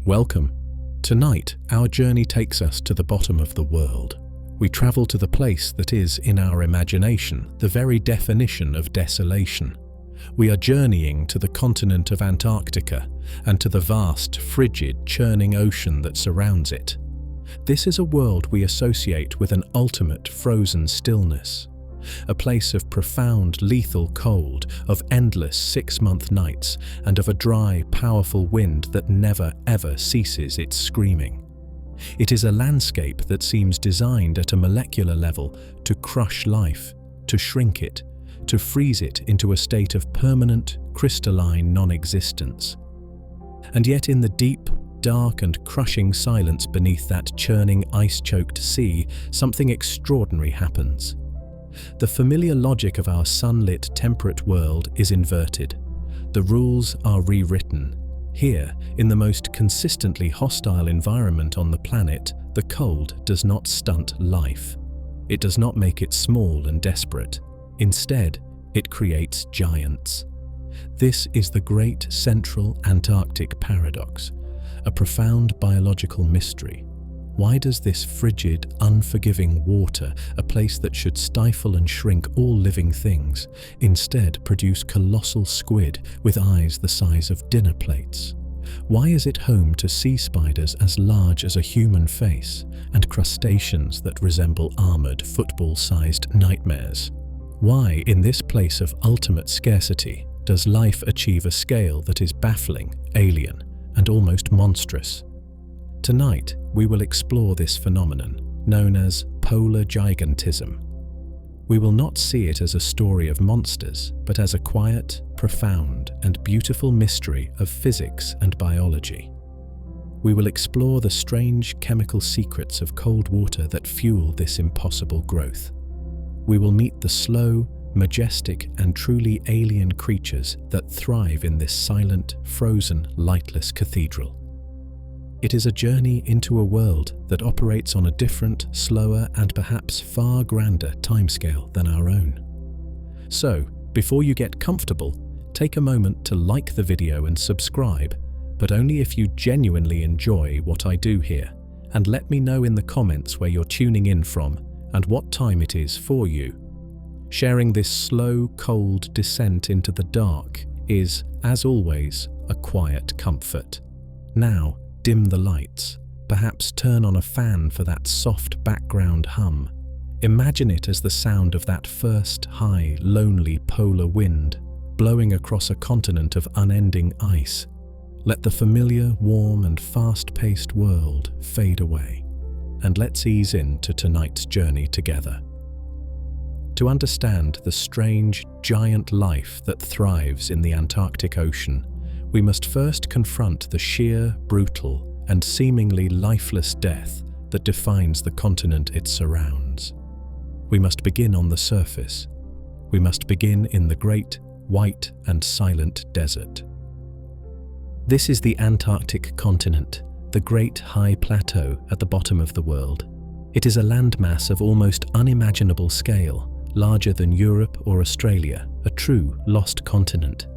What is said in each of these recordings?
Welcome. Tonight, our journey takes us to the bottom of the world. We travel to the place that is, in our imagination, the very definition of desolation. We are journeying to the continent of Antarctica and to the vast, frigid, churning ocean that surrounds it. This is a world we associate with an ultimate frozen stillness. A place of profound, lethal cold, of endless six-month nights, and of a dry, powerful wind that never, ever ceases its screaming. It is a landscape that seems designed at a molecular level to crush life, to shrink it, to freeze it into a state of permanent, crystalline non-existence. And yet in the deep, dark and crushing silence beneath that churning, ice-choked sea, something extraordinary happens. The familiar logic of our sunlit, temperate world is inverted. The rules are rewritten. Here, in the most consistently hostile environment on the planet, the cold does not stunt life. It does not make it small and desperate. Instead, it creates giants. This is the great central Antarctic paradox, a profound biological mystery. Why does this frigid, unforgiving water, a place that should stifle and shrink all living things, instead produce colossal squid with eyes the size of dinner plates? Why is it home to sea spiders as large as a human face and crustaceans that resemble armored, football-sized nightmares? Why, in this place of ultimate scarcity, does life achieve a scale that is baffling, alien, and almost monstrous? Tonight, we will explore this phenomenon, known as polar gigantism. We will not see it as a story of monsters, but as a quiet, profound, and beautiful mystery of physics and biology. We will explore the strange chemical secrets of cold water that fuel this impossible growth. We will meet the slow, majestic, and truly alien creatures that thrive in this silent, frozen, lightless cathedral. It is a journey into a world that operates on a different, slower, and perhaps far grander timescale than our own. So, before you get comfortable, take a moment to like the video and subscribe, but only if you genuinely enjoy what I do here, and let me know in the comments where you're tuning in from and what time it is for you. Sharing this slow, cold descent into the dark is, as always, a quiet comfort. Now, dim the lights, perhaps turn on a fan for that soft background hum. Imagine it as the sound of that first high, lonely polar wind blowing across a continent of unending ice. Let the familiar, warm and fast-paced world fade away, and let's ease into tonight's journey together. To understand the strange, giant life that thrives in the Antarctic Ocean, we must first confront the sheer, brutal, and seemingly lifeless death that defines the continent it surrounds. We must begin on the surface. We must begin in the great, white, and silent desert. This is the Antarctic continent, the great high plateau at the bottom of the world. It is a landmass of almost unimaginable scale, larger than Europe or Australia, a true lost continent.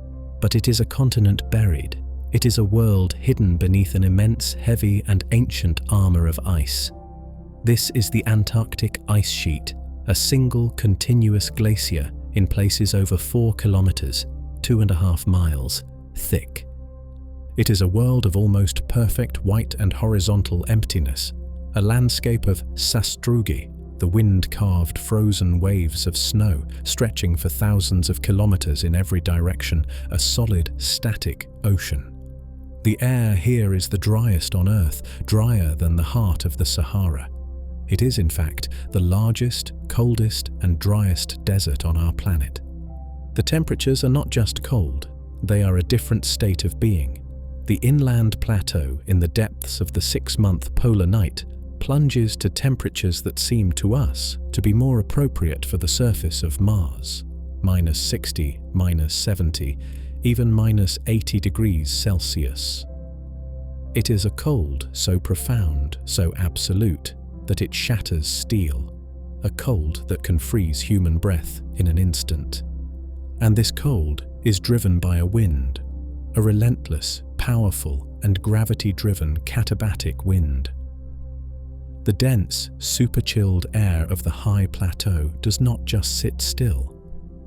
But it is a continent buried. It is a world hidden beneath an immense, heavy and ancient armor of ice. This is the Antarctic ice sheet, a single continuous glacier in places over 4 kilometers, 2.5 miles, thick. It is a world of almost perfect white and horizontal emptiness, a landscape of sastrugi, the wind-carved frozen waves of snow stretching for thousands of kilometers in every direction, a solid, static ocean. The air here is the driest on Earth, drier than the heart of the Sahara. It is, in fact, the largest, coldest, and driest desert on our planet. The temperatures are not just cold, they are a different state of being. The inland plateau in the depths of the 6-month polar night plunges to temperatures that seem to us to be more appropriate for the surface of Mars, -60, -70, even -80 degrees Celsius. It is a cold so profound, so absolute, that it shatters steel, a cold that can freeze human breath in an instant. And this cold is driven by a wind, a relentless, powerful, and gravity-driven katabatic wind. The dense, super-chilled air of the high plateau does not just sit still.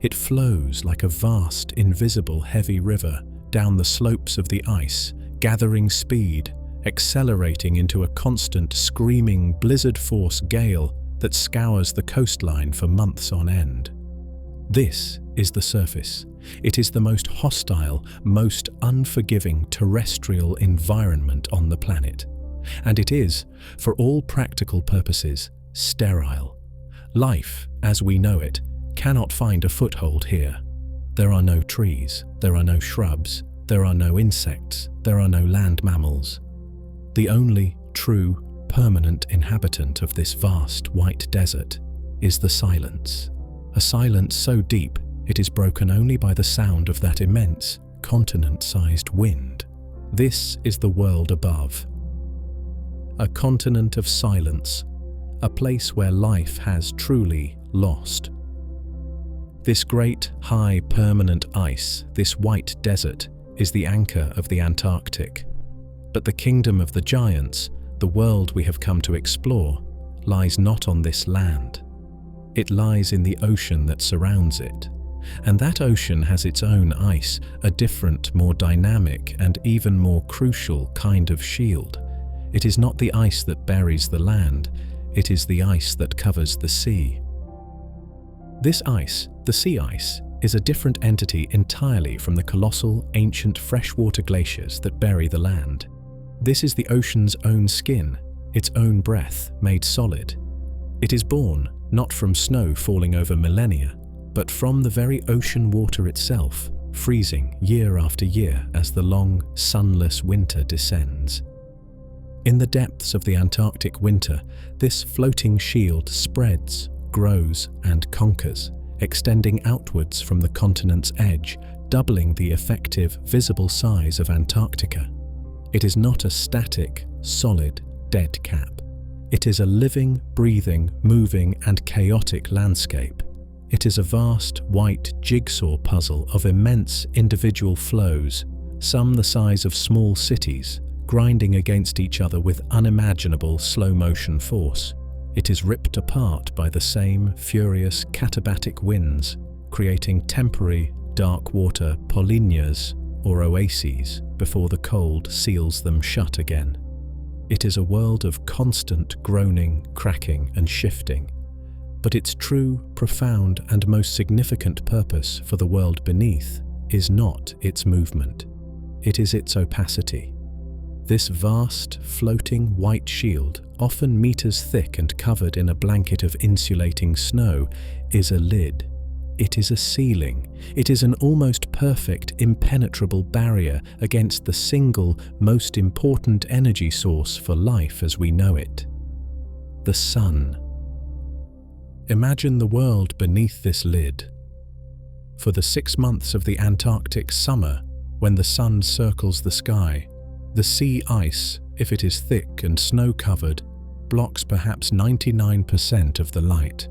It flows like a vast, invisible, heavy river down the slopes of the ice, gathering speed, accelerating into a constant, screaming, blizzard-force gale that scours the coastline for months on end. This is the surface. It is the most hostile, most unforgiving terrestrial environment on the planet. And it is, for all practical purposes, sterile. Life, as we know it, cannot find a foothold here. There are no trees, there are no shrubs, there are no insects, there are no land mammals. The only true, permanent inhabitant of this vast white desert is the silence. A silence so deep it is broken only by the sound of that immense, continent-sized wind. This is the world above. A continent of silence, a place where life has truly lost. This great, high, permanent ice, this white desert, is the anchor of the Antarctic. But the kingdom of the giants, the world we have come to explore, lies not on this land. It lies in the ocean that surrounds it. And that ocean has its own ice, a different, more dynamic, and even more crucial kind of shield. It is not the ice that buries the land, it is the ice that covers the sea. This ice, the sea ice, is a different entity entirely from the colossal, ancient freshwater glaciers that bury the land. This is the ocean's own skin, its own breath made solid. It is born not from snow falling over millennia, but from the very ocean water itself, freezing year after year as the long, sunless winter descends. In the depths of the Antarctic winter, this floating shield spreads, grows, and conquers, extending outwards from the continent's edge, doubling the effective, visible size of Antarctica. It is not a static, solid, dead cap. It is a living, breathing, moving, and chaotic landscape. It is a vast, white jigsaw puzzle of immense individual flows, some the size of small cities, grinding against each other with unimaginable slow-motion force. It is ripped apart by the same furious katabatic winds, creating temporary, dark water polynyas or oases before the cold seals them shut again. It is a world of constant groaning, cracking, and shifting. But its true, profound, and most significant purpose for the world beneath is not its movement. It is its opacity. This vast, floating white shield, often meters thick and covered in a blanket of insulating snow, is a lid. It is a ceiling. It is an almost perfect, impenetrable barrier against the single, most important energy source for life as we know it: the sun. Imagine the world beneath this lid. For the 6 months of the Antarctic summer, when the sun circles the sky, the sea ice, if it is thick and snow-covered, blocks perhaps 99% of the light.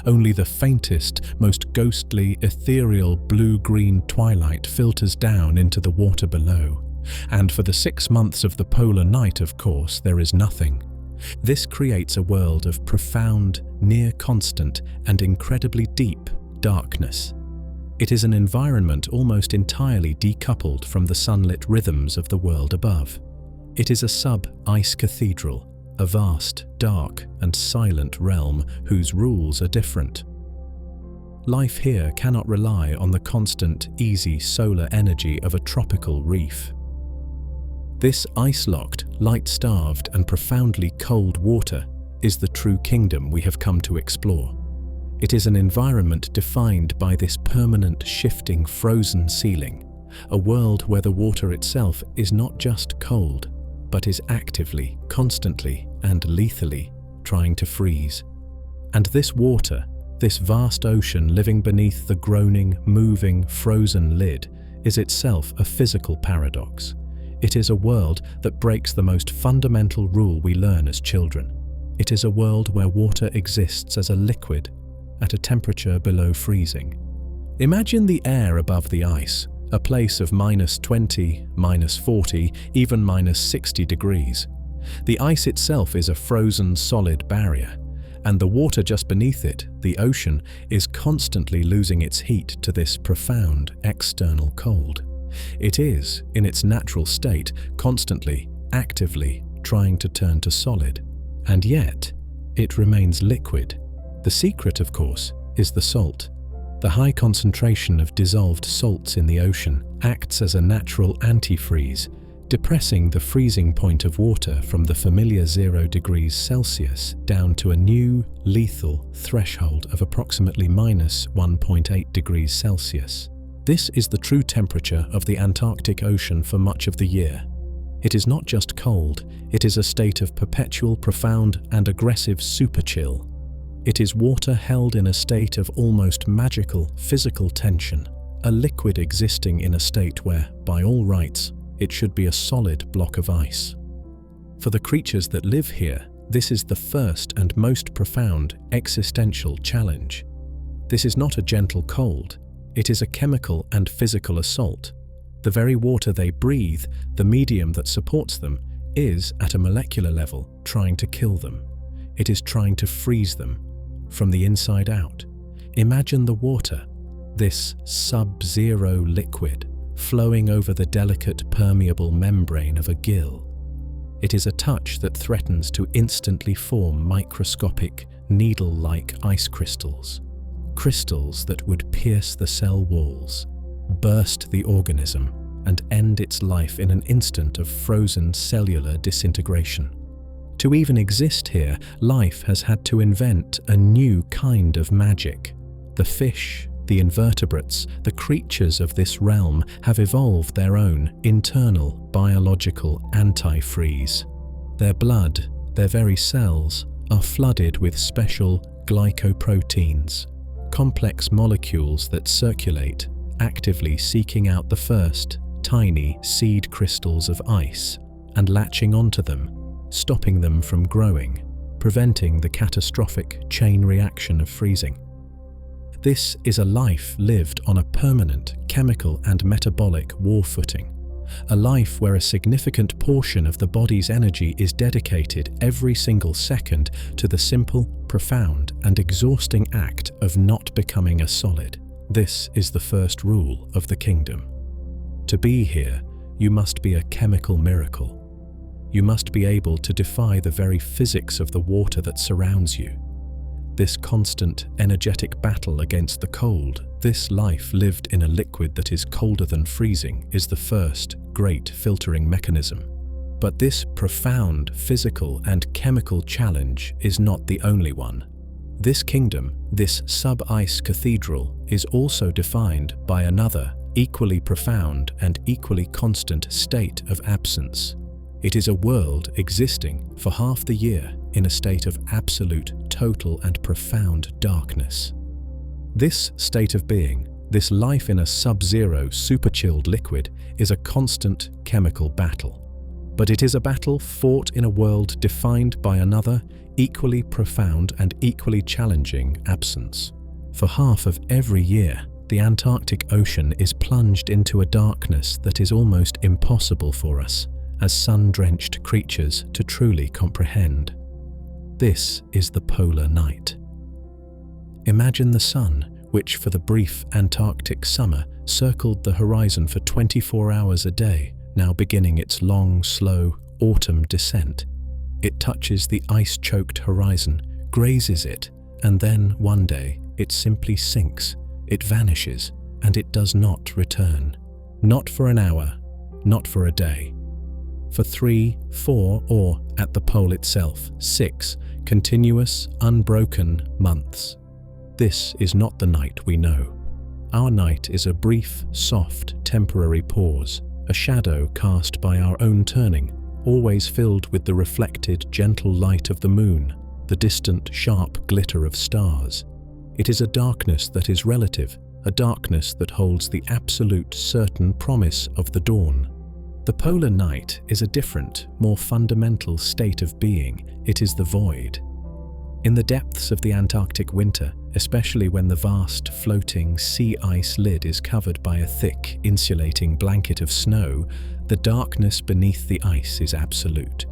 Only the faintest, most ghostly, ethereal blue-green twilight filters down into the water below. And for the 6 months of the polar night, of course, there is nothing. This creates a world of profound, near-constant, and incredibly deep darkness. It is an environment almost entirely decoupled from the sunlit rhythms of the world above. It is a sub-ice cathedral, a vast, dark, and silent realm whose rules are different. Life here cannot rely on the constant, easy solar energy of a tropical reef. This ice-locked, light-starved, and profoundly cold water is the true kingdom we have come to explore. It is an environment defined by this permanent, shifting, frozen ceiling, a world where the water itself is not just cold, but is actively, constantly, and lethally trying to freeze. And this water, this vast ocean living beneath the groaning, moving, frozen lid, is itself a physical paradox. It is a world that breaks the most fundamental rule we learn as children. It is a world where water exists as a liquid, at a temperature below freezing. Imagine the air above the ice, a place of -20, -40, even -60 degrees. The ice itself is a frozen solid barrier, and the water just beneath it, the ocean, is constantly losing its heat to this profound external cold. It is, in its natural state, constantly, actively trying to turn to solid, and yet it remains liquid. The secret, of course, is the salt. The high concentration of dissolved salts in the ocean acts as a natural antifreeze, depressing the freezing point of water from the familiar 0 degrees Celsius down to a new, lethal threshold of approximately -1.8 degrees Celsius. This is the true temperature of the Antarctic Ocean for much of the year. It is not just cold, it is a state of perpetual, profound, and aggressive superchill. It is water held in a state of almost magical physical tension, a liquid existing in a state where, by all rights, it should be a solid block of ice. For the creatures that live here, this is the first and most profound existential challenge. This is not a gentle cold, it is a chemical and physical assault. The very water they breathe, the medium that supports them, is, at a molecular level, trying to kill them. It is trying to freeze them, from the inside out. Imagine the water, this sub-zero liquid, flowing over the delicate permeable membrane of a gill. It is a touch that threatens to instantly form microscopic, needle-like ice crystals. Crystals that would pierce the cell walls, burst the organism, and end its life in an instant of frozen cellular disintegration. To even exist here, life has had to invent a new kind of magic. The fish, the invertebrates, the creatures of this realm have evolved their own internal biological antifreeze. Their blood, their very cells, are flooded with special glycoproteins, complex molecules that circulate, actively seeking out the first, tiny seed crystals of ice and latching onto them, stopping them from growing, preventing the catastrophic chain reaction of freezing. This is a life lived on a permanent chemical and metabolic war footing, a life where a significant portion of the body's energy is dedicated every single second to the simple, profound, and exhausting act of not becoming a solid. This is the first rule of the kingdom. To be here, you must be a chemical miracle. You must be able to defy the very physics of the water that surrounds you. This constant, energetic battle against the cold, this life lived in a liquid that is colder than freezing, is the first great filtering mechanism. But this profound physical and chemical challenge is not the only one. This kingdom, this sub-ice cathedral, is also defined by another, equally profound and equally constant state of absence. It is a world existing for half the year in a state of absolute, total, and profound darkness. This state of being, this life in a sub-zero, super-chilled liquid, is a constant chemical battle. But it is a battle fought in a world defined by another, equally profound and equally challenging absence. For half of every year, the Antarctic Ocean is plunged into a darkness that is almost impossible for us, as sun-drenched creatures, to truly comprehend. This is the polar night. Imagine the sun, which for the brief Antarctic summer circled the horizon for 24 hours a day, now beginning its long, slow autumn descent. It touches the ice-choked horizon, grazes it, and then one day it simply sinks, it vanishes, and it does not return. Not for an hour, not for a day. For 3, 4, or, at the pole itself, 6 continuous, unbroken months. This is not the night we know. Our night is a brief, soft, temporary pause, a shadow cast by our own turning, always filled with the reflected, gentle light of the moon, the distant, sharp glitter of stars. It is a darkness that is relative, a darkness that holds the absolute, certain promise of the dawn. The polar night is a different, more fundamental state of being. It is the void. In the depths of the Antarctic winter, especially when the vast floating sea ice lid is covered by a thick, insulating blanket of snow, the darkness beneath the ice is absolute.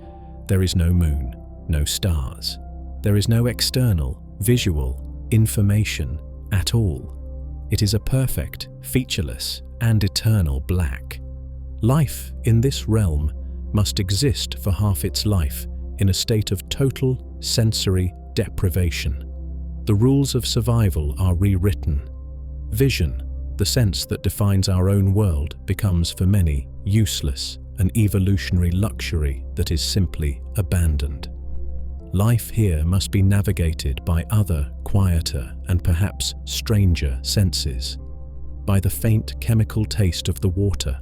There is no moon, no stars. There is no external, visual information at all. It is a perfect, featureless, and eternal black. Life in this realm must exist for half its life in a state of total sensory deprivation. The rules of survival are rewritten. Vision, the sense that defines our own world, becomes for many useless, an evolutionary luxury that is simply abandoned. Life here must be navigated by other, quieter, and perhaps stranger senses. By the faint chemical taste of the water,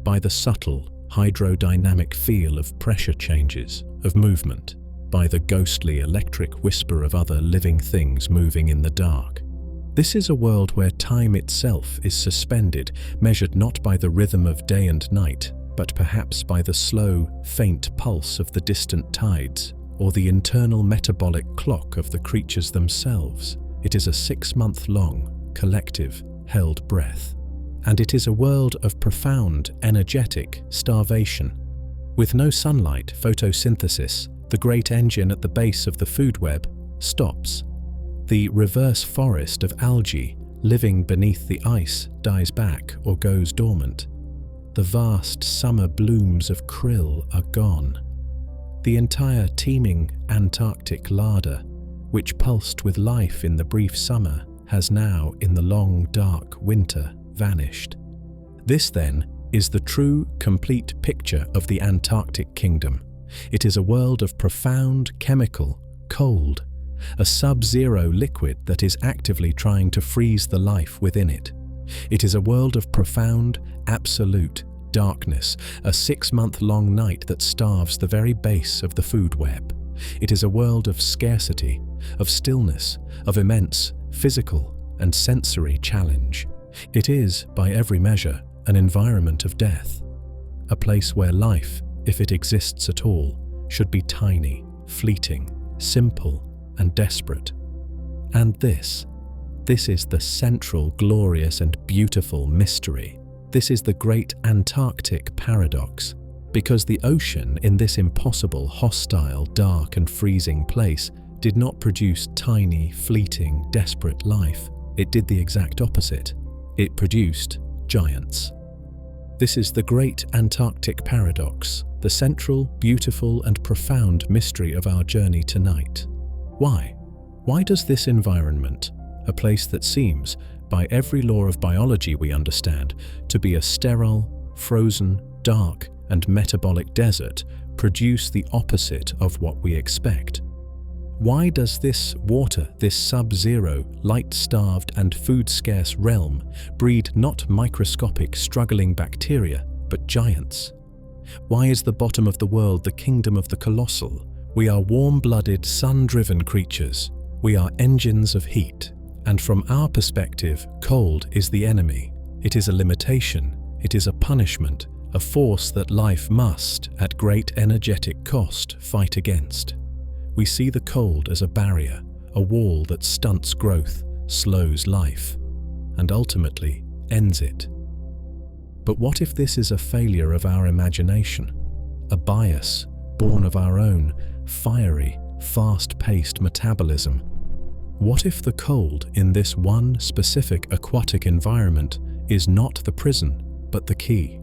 by the subtle hydrodynamic feel of pressure changes, of movement, by the ghostly electric whisper of other living things moving in the dark. This is a world where time itself is suspended, measured not by the rhythm of day and night, but perhaps by the slow, faint pulse of the distant tides, or the internal metabolic clock of the creatures themselves. It is a 6-month-long, collective, held breath. And it is a world of profound, energetic starvation. With no sunlight, photosynthesis, the great engine at the base of the food web, stops. The reverse forest of algae living beneath the ice dies back or goes dormant. The vast summer blooms of krill are gone. The entire teeming Antarctic larder, which pulsed with life in the brief summer, has now, in the long, dark winter, vanished. This, then, is the true, complete picture of the Antarctic kingdom. It is a world of profound, chemical, cold, a sub-zero liquid that is actively trying to freeze the life within it. It is a world of profound, absolute darkness, a 6-month-long night that starves the very base of the food web. It is a world of scarcity, of stillness, of immense physical and sensory challenge. It is, by every measure, an environment of death, a place where life, if it exists at all, should be tiny, fleeting, simple, and desperate. And this is the central, glorious, and beautiful mystery. This is the great Antarctic paradox, because the ocean in this impossible, hostile, dark, and freezing place did not produce tiny, fleeting, desperate life. It did the exact opposite. It produced giants. This is the great Antarctic paradox, the central, beautiful, and profound mystery of our journey tonight. Why? Why does this environment, a place that seems, by every law of biology we understand, to be a sterile, frozen, dark, and metabolic desert, produce the opposite of what we expect? Why does this water, this sub-zero, light-starved and food-scarce realm breed not microscopic, struggling bacteria, but giants? Why is the bottom of the world the kingdom of the colossal? We are warm-blooded, sun-driven creatures. We are engines of heat. And from our perspective, cold is the enemy. It is a limitation. It is a punishment, a force that life must, at great energetic cost, fight against. We see the cold as a barrier, a wall that stunts growth, slows life, and ultimately ends it. But what if this is a failure of our imagination? A bias born of our own fiery, fast-paced metabolism? What if the cold in this one specific aquatic environment is not the prison, but the key?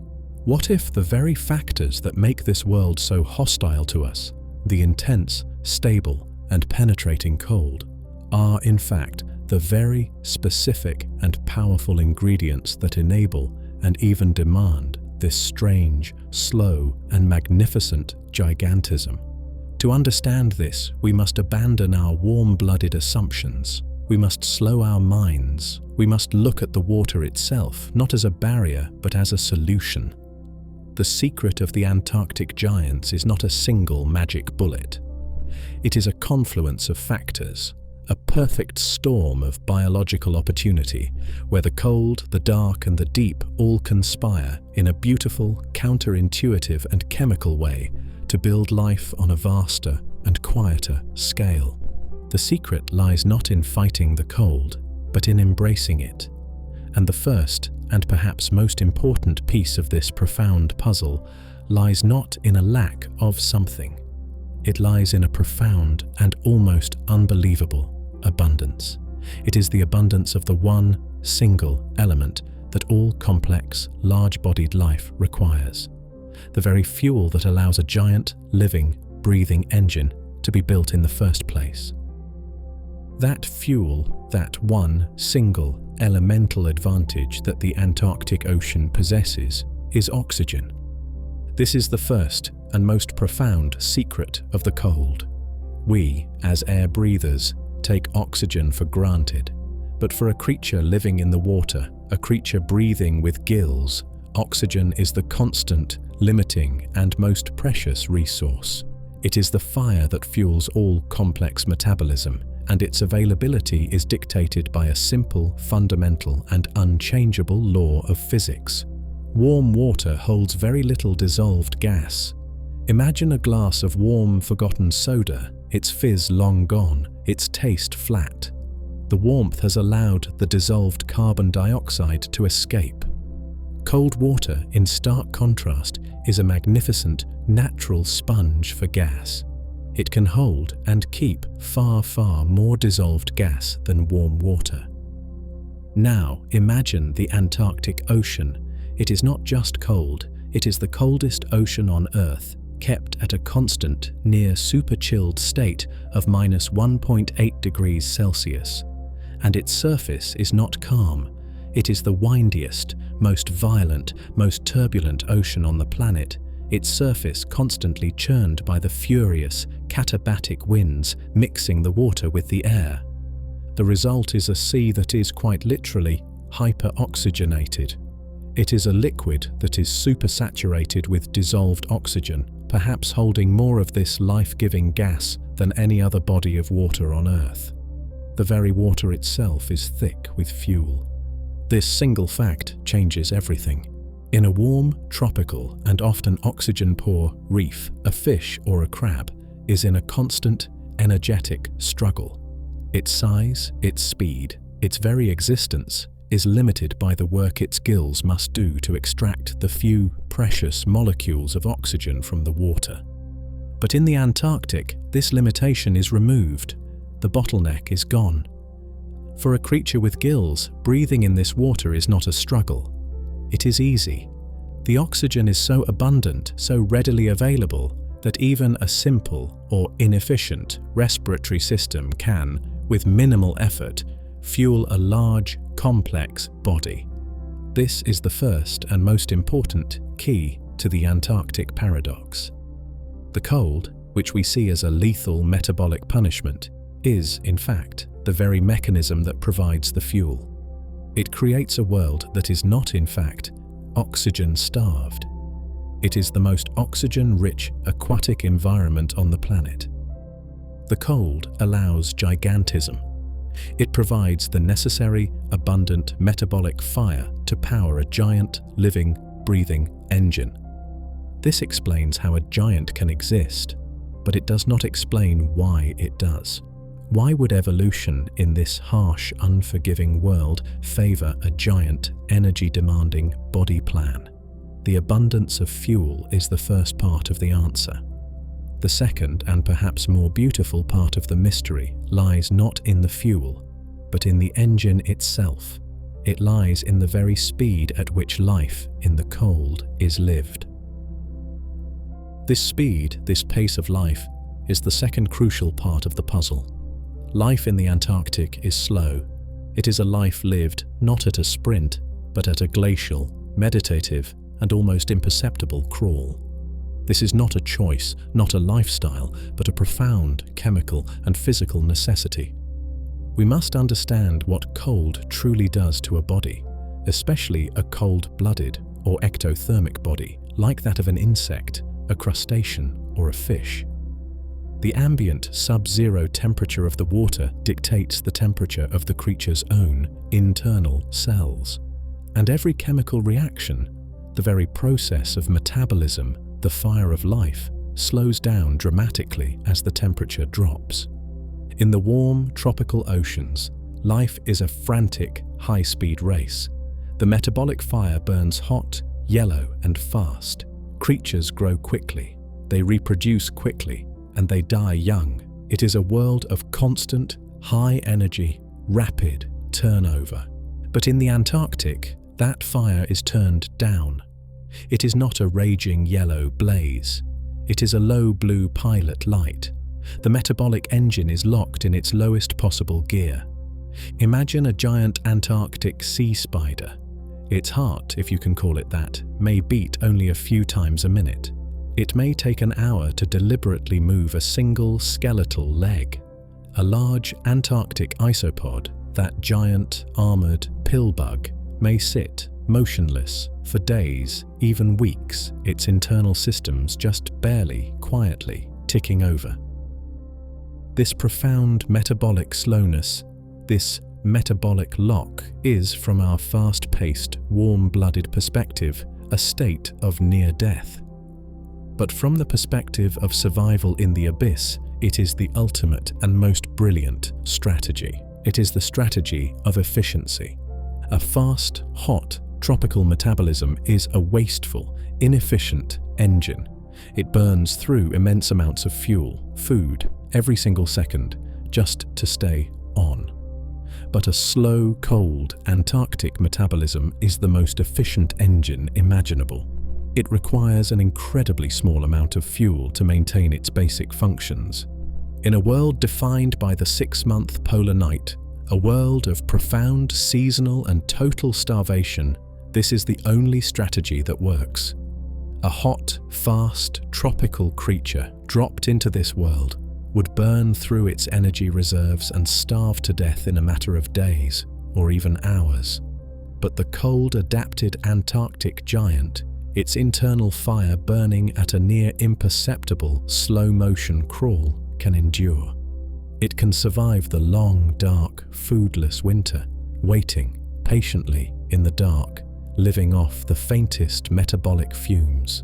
What if the very factors that make this world so hostile to us, the intense, stable, and penetrating cold, are in fact the very specific and powerful ingredients that enable and even demand this strange, slow, and magnificent gigantism? To understand this, we must abandon our warm-blooded assumptions. We must slow our minds. We must look at the water itself, not as a barrier, but as a solution. The secret of the Antarctic giants is not a single magic bullet. It is a confluence of factors, a perfect storm of biological opportunity, where the cold, the dark, and the deep all conspire in a beautiful, counterintuitive, and chemical way to build life on a vaster and quieter scale. The secret lies not in fighting the cold, but in embracing it. And the first, and perhaps most important piece of this profound puzzle lies not in a lack of something. It lies in a profound and almost unbelievable abundance. It is the abundance of the one single element that all complex, large-bodied life requires. The very fuel that allows a giant, living, breathing engine to be built in the first place. That fuel, that one single elemental advantage that the Antarctic Ocean possesses, is oxygen. This is the first and most profound secret of the cold. We, as air breathers, take oxygen for granted, but for a creature living in the water, a creature breathing with gills, oxygen is the constant, limiting, and most precious resource. It is the fire that fuels all complex metabolism, and its availability is dictated by a simple, fundamental, and unchangeable law of physics. Warm water holds very little dissolved gas. Imagine a glass of warm, forgotten soda, its fizz long gone, its taste flat. The warmth has allowed the dissolved carbon dioxide to escape. Cold water, in stark contrast, is a magnificent, natural sponge for gas. It can hold and keep far, far more dissolved gas than warm water. Now, imagine the Antarctic Ocean. It is not just cold, it is the coldest ocean on Earth, kept at a constant, near super-chilled state of -1.8 degrees Celsius. And its surface is not calm. It is the windiest, most violent, most turbulent ocean on the planet, its surface constantly churned by the furious, katabatic winds mixing the water with the air. The result is a sea that is quite literally hyper-oxygenated. It is a liquid that is supersaturated with dissolved oxygen, perhaps holding more of this life-giving gas than any other body of water on Earth. The very water itself is thick with fuel. This single fact changes everything. In a warm, tropical, and often oxygen-poor reef, a fish or a crab is in a constant, energetic struggle. Its size, its speed, its very existence is limited by the work its gills must do to extract the few precious molecules of oxygen from the water. But in the Antarctic, this limitation is removed. The bottleneck is gone. For a creature with gills, breathing in this water is not a struggle. It is easy. The oxygen is so abundant, so readily available, that even a simple or inefficient respiratory system can, with minimal effort, fuel a large, complex body. This is the first and most important key to the Antarctic paradox. The cold, which we see as a lethal metabolic punishment, is, in fact, the very mechanism that provides the fuel. It creates a world that is not, in fact, oxygen-starved. It is the most oxygen-rich aquatic environment on the planet. The cold allows gigantism. It provides the necessary, abundant metabolic fire to power a giant, living, breathing engine. This explains how a giant can exist, but it does not explain why it does. Why would evolution in this harsh, unforgiving world favor a giant, energy-demanding body plan? The abundance of fuel is the first part of the answer. The second, and perhaps more beautiful part of the mystery, lies not in the fuel, but in the engine itself. It lies in the very speed at which life in the cold is lived. This speed, this pace of life, is the second crucial part of the puzzle. Life in the Antarctic is slow. It is a life lived not at a sprint, but at a glacial, meditative, and almost imperceptible crawl. This is not a choice, not a lifestyle, but a profound chemical and physical necessity. We must understand what cold truly does to a body, especially a cold-blooded or ectothermic body, like that of an insect, a crustacean, or a fish. The ambient sub-zero temperature of the water dictates the temperature of the creature's own internal cells. And every chemical reaction, the very process of metabolism, the fire of life, slows down dramatically as the temperature drops. In the warm, tropical oceans, life is a frantic, high-speed race. The metabolic fire burns hot, yellow, and fast. Creatures grow quickly, they reproduce quickly, and they die young. It is a world of constant, high-energy, rapid turnover. But in the Antarctic, that fire is turned down. It is not a raging yellow blaze. It is a low blue pilot light. The metabolic engine is locked in its lowest possible gear. Imagine a giant Antarctic sea spider. Its heart, if you can call it that, may beat only a few times a minute. It may take an hour to deliberately move a single skeletal leg. A large Antarctic isopod, that giant, armored pill bug, may sit, motionless, for days, even weeks, its internal systems just barely, quietly, ticking over. This profound metabolic slowness, this metabolic lock, is, from our fast-paced, warm-blooded perspective, a state of near death. But from the perspective of survival in the abyss, it is the ultimate and most brilliant strategy. It is the strategy of efficiency. A fast, hot, tropical metabolism is a wasteful, inefficient engine. It burns through immense amounts of fuel, food, every single second, just to stay on. But a slow, cold, Antarctic metabolism is the most efficient engine imaginable. It requires an incredibly small amount of fuel to maintain its basic functions. In a world defined by the 6-month polar night, a world of profound seasonal and total starvation, this is the only strategy that works. A hot, fast, tropical creature dropped into this world would burn through its energy reserves and starve to death in a matter of days or even hours. But the cold, adapted Antarctic giant, its internal fire burning at a near imperceptible, slow-motion crawl, can endure. It can survive the long, dark, foodless winter, waiting patiently in the dark, living off the faintest metabolic fumes.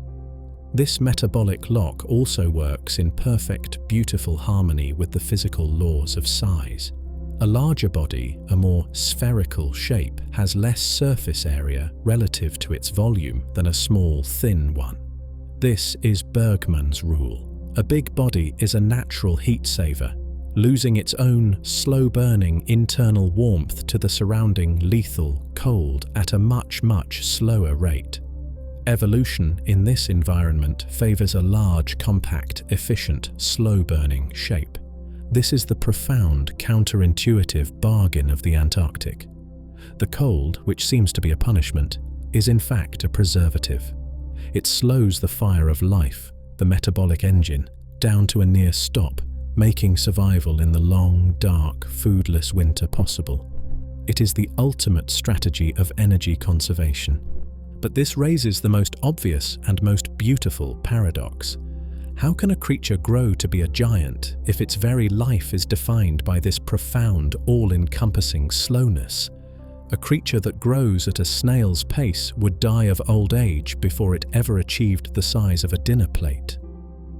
This metabolic lock also works in perfect, beautiful harmony with the physical laws of size. A larger body, a more spherical shape, has less surface area relative to its volume than a small, thin one. This is Bergmann's rule. A big body is a natural heat saver, losing its own slow-burning internal warmth to the surrounding lethal cold at a much, much slower rate. Evolution in this environment favors a large, compact, efficient, slow-burning shape. This is the profound, counterintuitive bargain of the Antarctic. The cold, which seems to be a punishment, is in fact a preservative. It slows the fire of life, the metabolic engine, down to a near stop, making survival in the long, dark, foodless winter possible. It is the ultimate strategy of energy conservation. But this raises the most obvious and most beautiful paradox. How can a creature grow to be a giant if its very life is defined by this profound, all-encompassing slowness? A creature that grows at a snail's pace would die of old age before it ever achieved the size of a dinner plate.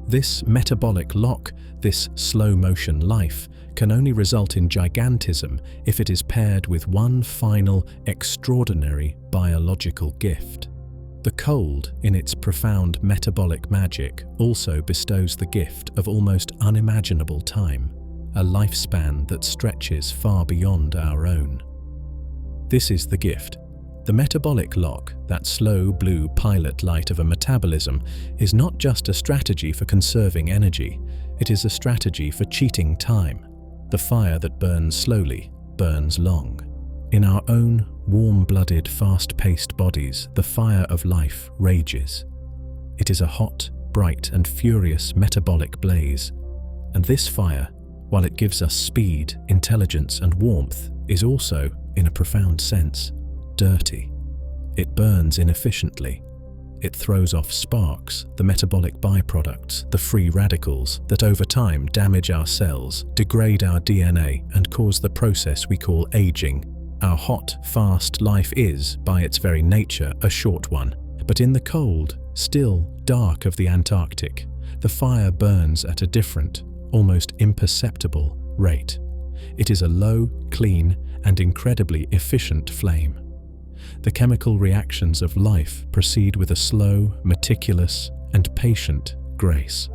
This metabolic lock, this slow-motion life, can only result in gigantism if it is paired with one final, extraordinary biological gift. The cold, in its profound metabolic magic, also bestows the gift of almost unimaginable time, a lifespan that stretches far beyond our own. This is the gift. The metabolic lock, that slow blue pilot light of a metabolism, is not just a strategy for conserving energy, it is a strategy for cheating time. The fire that burns slowly, burns long. In our own warm-blooded, fast-paced bodies, the fire of life rages. It is a hot, bright and furious metabolic blaze. And this fire, while it gives us speed, intelligence and warmth, is also, in a profound sense, dirty. It burns inefficiently. It throws off sparks, the metabolic byproducts, the free radicals that over time damage our cells, degrade our DNA and cause the process we call aging. Our hot, fast life is, by its very nature, a short one. But in the cold, still dark of the Antarctic, the fire burns at a different, almost imperceptible rate. It is a low, clean, and incredibly efficient flame. The chemical reactions of life proceed with a slow, meticulous, and patient grace.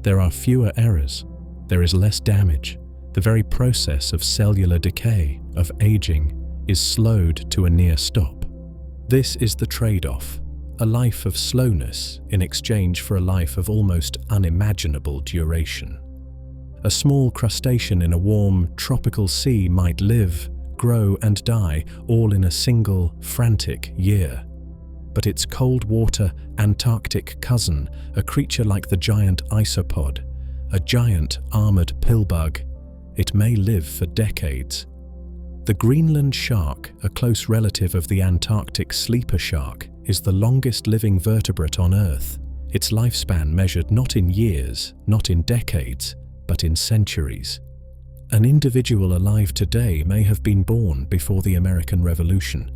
There are fewer errors. There is less damage. The very process of cellular decay, of aging, is slowed to a near stop. This is the trade-off, a life of slowness in exchange for a life of almost unimaginable duration. A small crustacean in a warm, tropical sea might live, grow and die all in a single, frantic year. But its cold water Antarctic cousin, a creature like the giant isopod, a giant armored pillbug, it may live for decades. The Greenland shark, a close relative of the Antarctic sleeper shark, is the longest living vertebrate on Earth. Its lifespan measured not in years, not in decades, but in centuries. An individual alive today may have been born before the American Revolution.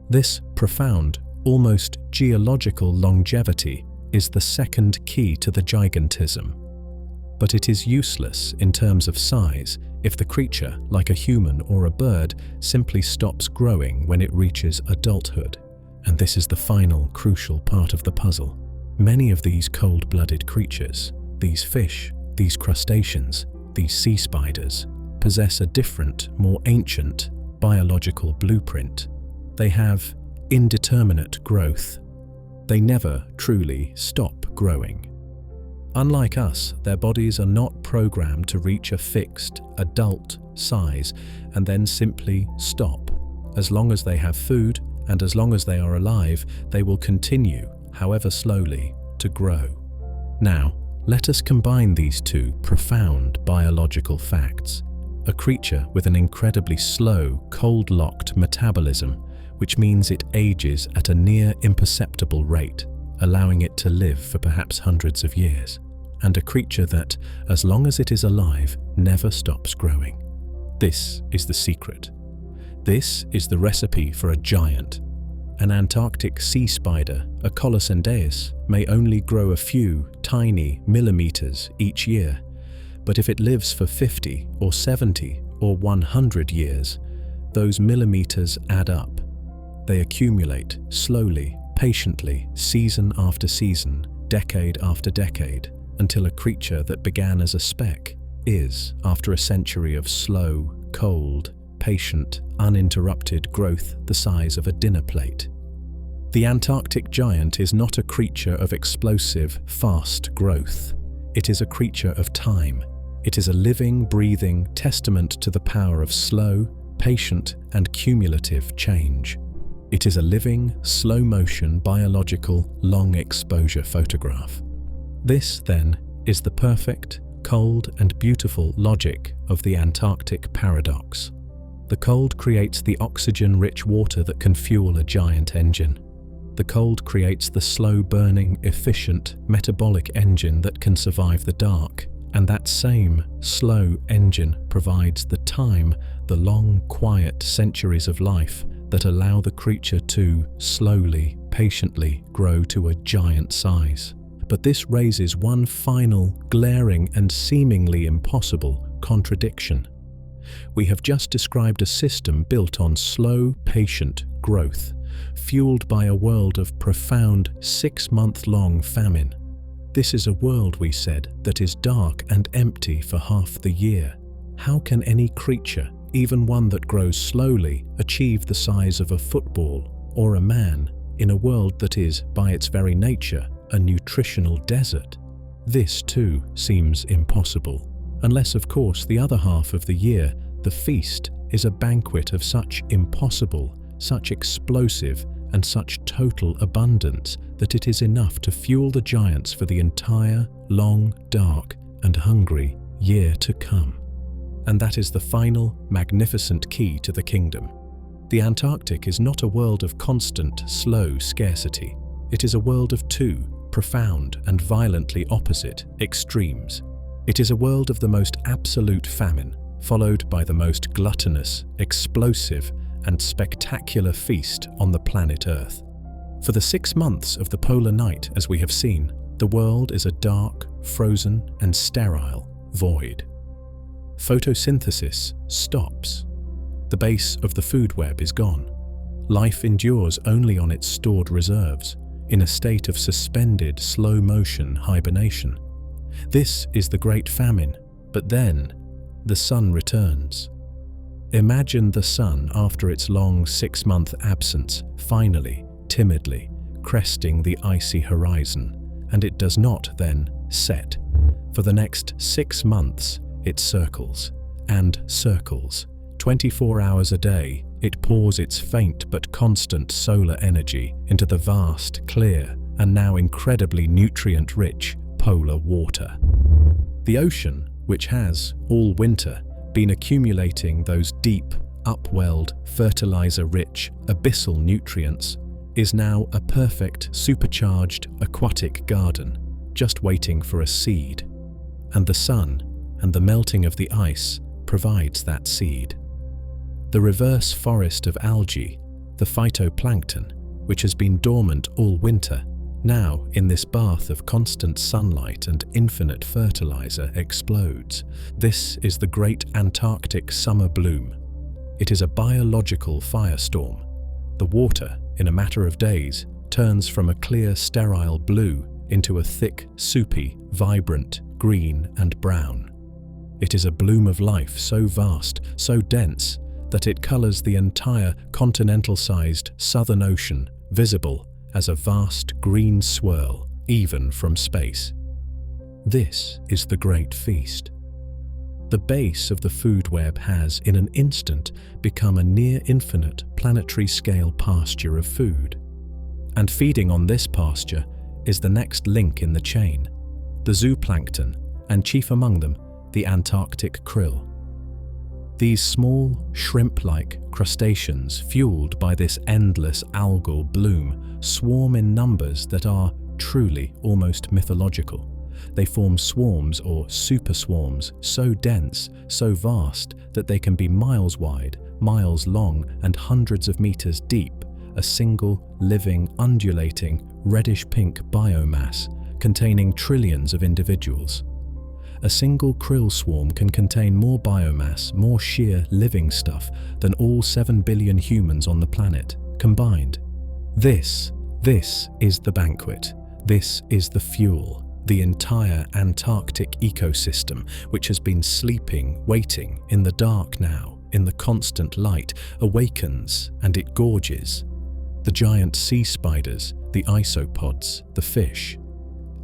This profound, almost geological longevity is the second key to the gigantism. But it is useless in terms of size if the creature, like a human or a bird, simply stops growing when it reaches adulthood. And this is the final, crucial part of the puzzle. Many of these cold-blooded creatures, these fish, these crustaceans, these sea spiders, possess a different, more ancient, biological blueprint. They have indeterminate growth. They never truly stop growing. Unlike us, their bodies are not programmed to reach a fixed, adult size and then simply stop. As long as they have food and as long as they are alive, they will continue, however slowly, to grow. Now, let us combine these two profound biological facts. A creature with an incredibly slow, cold-locked metabolism, which means it ages at a near imperceptible rate, allowing it to live for perhaps hundreds of years, and a creature that, as long as it is alive, never stops growing. This is the secret. This is the recipe for a giant. An Antarctic sea spider, a colossal, may only grow a few tiny millimeters each year, but if it lives for 50 or 70 or 100 years, those millimeters add up. They accumulate slowly, patiently, season after season, decade after decade, until a creature that began as a speck is, after a century of slow, cold, patient, uninterrupted growth, the size of a dinner plate. The Antarctic giant is not a creature of explosive, fast growth. It is a creature of time. It is a living, breathing testament to the power of slow, patient, and cumulative change. It is a living, slow-motion, biological, long-exposure photograph. This, then, is the perfect, cold, and beautiful logic of the Antarctic paradox. The cold creates the oxygen-rich water that can fuel a giant engine. The cold creates the slow-burning, efficient, metabolic engine that can survive the dark. And that same slow engine provides the time, the long, quiet centuries of life that allow the creature to slowly, patiently grow to a giant size. But this raises one final, glaring and seemingly impossible contradiction. We have just described a system built on slow, patient growth, fueled by a world of profound 6-month-long famine. This is a world, we said, that is dark and empty for half the year. How can any creature, even one that grows slowly, achieve the size of a football or a man in a world that is, by its very nature, a nutritional desert? This, too, seems impossible. Unless, of course, the other half of the year, the feast, is a banquet of such impossible, such explosive, and such total abundance that it is enough to fuel the giants for the entire, long, dark, and hungry year to come. And that is the final, magnificent key to the kingdom. The Antarctic is not a world of constant, slow scarcity. It is a world of two, profound and violently opposite, extremes. It is a world of the most absolute famine, followed by the most gluttonous, explosive, and spectacular feast on the planet Earth. For the 6 months of the polar night, as we have seen, the world is a dark, frozen, and sterile void. photosynthesis stops. The base of the food web is gone. Life endures only on its stored reserves, in a state of suspended, slow-motion hibernation. This is the Great Famine, but then the sun returns. Imagine the sun after its long 6-month absence, finally, timidly, cresting the icy horizon, and it does not then set. For the next 6 months, it circles and circles. 24 hours a day, it pours its faint but constant solar energy into the vast, clear, and now incredibly nutrient-rich polar water. The ocean, which has, all winter, been accumulating those deep, upwelled, fertilizer-rich, abyssal nutrients, is now a perfect, supercharged aquatic garden, just waiting for a seed. And the sun and the melting of the ice provides that seed. The reverse forest of algae, the phytoplankton, which has been dormant all winter, now in this bath of constant sunlight and infinite fertilizer explodes. This is the great Antarctic summer bloom. It is a biological firestorm. The water, in a matter of days, turns from a clear, sterile blue into a thick, soupy, vibrant green and brown. It is a bloom of life so vast, so dense, that it colors the entire continental-sized Southern Ocean, visible as a vast green swirl, even from space. This is the Great Feast. The base of the food web has, in an instant, become a near-infinite planetary-scale pasture of food. And feeding on this pasture is the next link in the chain, the zooplankton, and chief among them, the Antarctic krill. These small, shrimp-like crustaceans, fueled by this endless algal bloom, swarm in numbers that are truly almost mythological. They form swarms or superswarms so dense, so vast, that they can be miles wide, miles long, and hundreds of meters deep, a single, living, undulating, reddish-pink biomass containing trillions of individuals. A single krill swarm can contain more biomass, more sheer living stuff than all 7 billion humans on the planet combined. This is the banquet. This is the fuel. The entire Antarctic ecosystem, which has been sleeping, waiting, in the dark now, in the constant light, awakens and it gorges. The giant sea spiders, the isopods, the fish.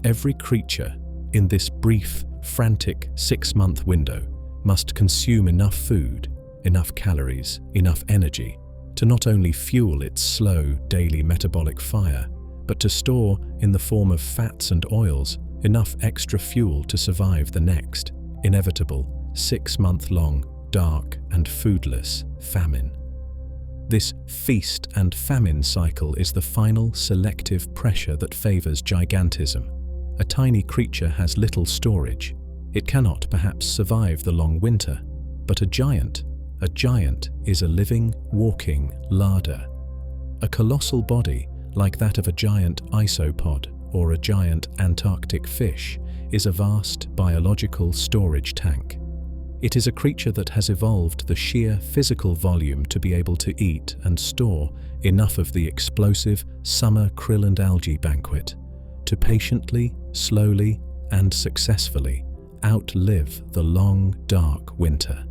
Every creature in this brief, frantic 6-month window must consume enough food, enough calories, enough energy to not only fuel its slow daily metabolic fire, but to store in the form of fats and oils enough extra fuel to survive the next, inevitable, 6-month-long, dark and foodless famine. This feast and famine cycle is the final selective pressure that favors gigantism. A tiny creature has little storage. It cannot perhaps survive the long winter, but a giant is a living, walking larder. A colossal body, like that of a giant isopod or a giant Antarctic fish, is a vast biological storage tank. It is a creature that has evolved the sheer physical volume to be able to eat and store enough of the explosive summer krill and algae banquet to patiently, slowly, and successfully outlive the long, dark winter.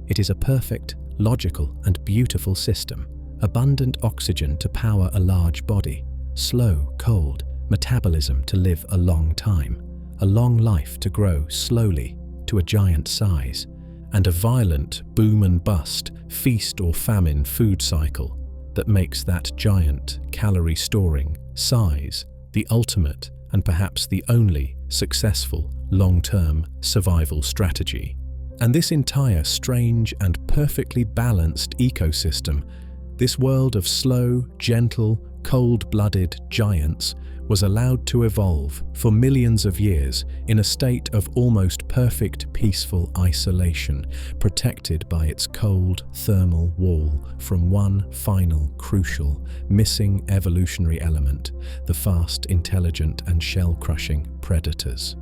It is a perfect, logical, and beautiful system. Abundant oxygen to power a large body, slow, cold metabolism to live a long time, a long life to grow slowly to a giant size, and a violent boom and bust, feast or famine food cycle that makes that giant calorie-storing size the ultimate and perhaps the only successful long-term survival strategy. And this entire strange and perfectly balanced ecosystem, this world of slow, gentle, cold-blooded giants, was allowed to evolve for millions of years in a state of almost perfect peaceful isolation, protected by its cold thermal wall from one final, crucial, missing evolutionary element, the fast, intelligent and shell-crushing predators.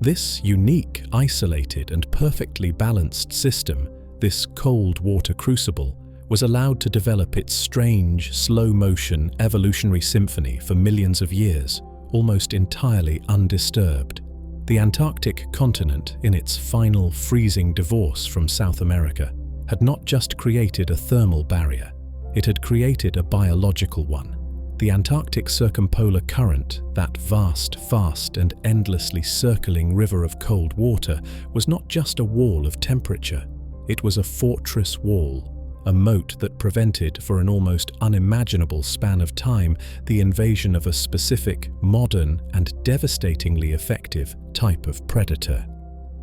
This unique, isolated and perfectly balanced system, this cold water crucible, was allowed to develop its strange, slow-motion evolutionary symphony for millions of years, almost entirely undisturbed. The Antarctic continent, in its final freezing divorce from South America, had not just created a thermal barrier, it had created a biological one. The Antarctic circumpolar current, that vast, fast and endlessly circling river of cold water, was not just a wall of temperature, it was a fortress wall, a moat that prevented, for an almost unimaginable span of time, the invasion of a specific, modern and devastatingly effective type of predator.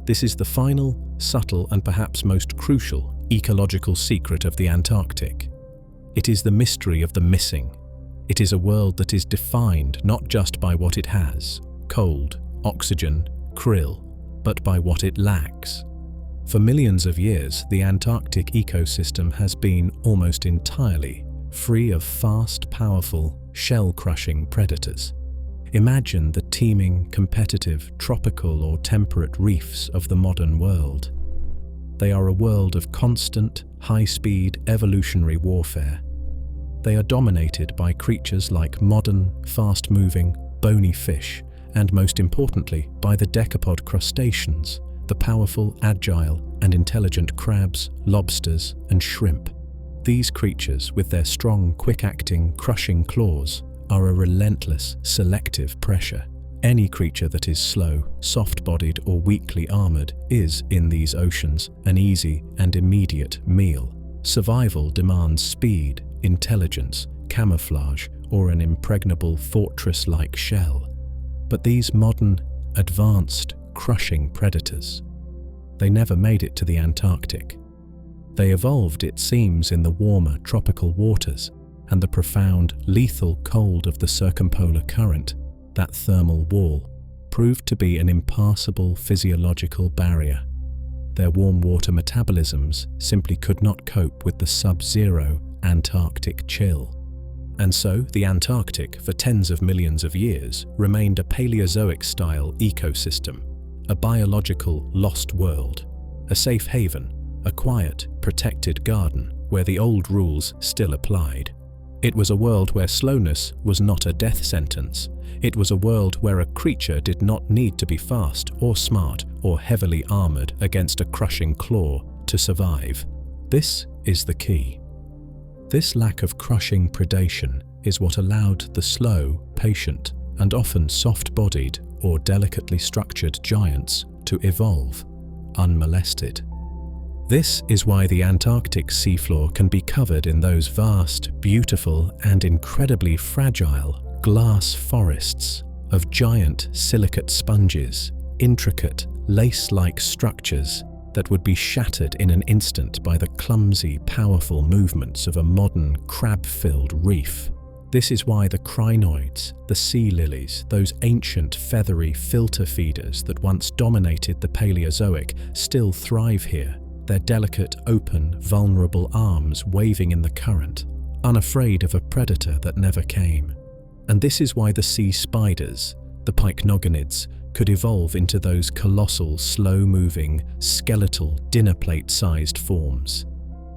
This is the final, subtle and perhaps most crucial ecological secret of the Antarctic. It is the mystery of the missing. It is a world that is defined not just by what it has, cold, oxygen, krill, but by what it lacks. For millions of years, the Antarctic ecosystem has been almost entirely free of fast, powerful, shell-crushing predators. Imagine the teeming, competitive, tropical or temperate reefs of the modern world. They are a world of constant, high-speed evolutionary warfare. They are dominated by creatures like modern, fast-moving, bony fish, and most importantly, by the decapod crustaceans, the powerful, agile, and intelligent crabs, lobsters, and shrimp. These creatures, with their strong, quick-acting, crushing claws, are a relentless, selective pressure. Any creature that is slow, soft-bodied, or weakly armored is, in these oceans, an easy and immediate meal. Survival demands speed, intelligence, camouflage, or an impregnable fortress-like shell. But these modern, advanced, crushing predators, they never made it to the Antarctic. They evolved, it seems, in the warmer tropical waters and the profound, lethal cold of the circumpolar current. That thermal wall proved to be an impassable physiological barrier. Their warm water metabolisms simply could not cope with the sub-zero Antarctic chill. And so, the Antarctic, for tens of millions of years, remained a Paleozoic-style ecosystem, a biological lost world, a safe haven, a quiet, protected garden where the old rules still applied. It was a world where slowness was not a death sentence. It was a world where a creature did not need to be fast or smart or heavily armored against a crushing claw to survive. This is the key. This lack of crushing predation is what allowed the slow, patient, and often soft-bodied or delicately structured giants to evolve, unmolested. This is why the Antarctic seafloor can be covered in those vast, beautiful, and incredibly fragile glass forests of giant silicate sponges, intricate, lace-like structures that would be shattered in an instant by the clumsy, powerful movements of a modern, crab-filled reef. This is why the crinoids, the sea lilies, those ancient feathery filter feeders that once dominated the Paleozoic, still thrive here, their delicate, open, vulnerable arms waving in the current, unafraid of a predator that never came. And this is why the sea spiders, the pycnogonids, could evolve into those colossal, slow-moving, skeletal, dinner plate-sized forms.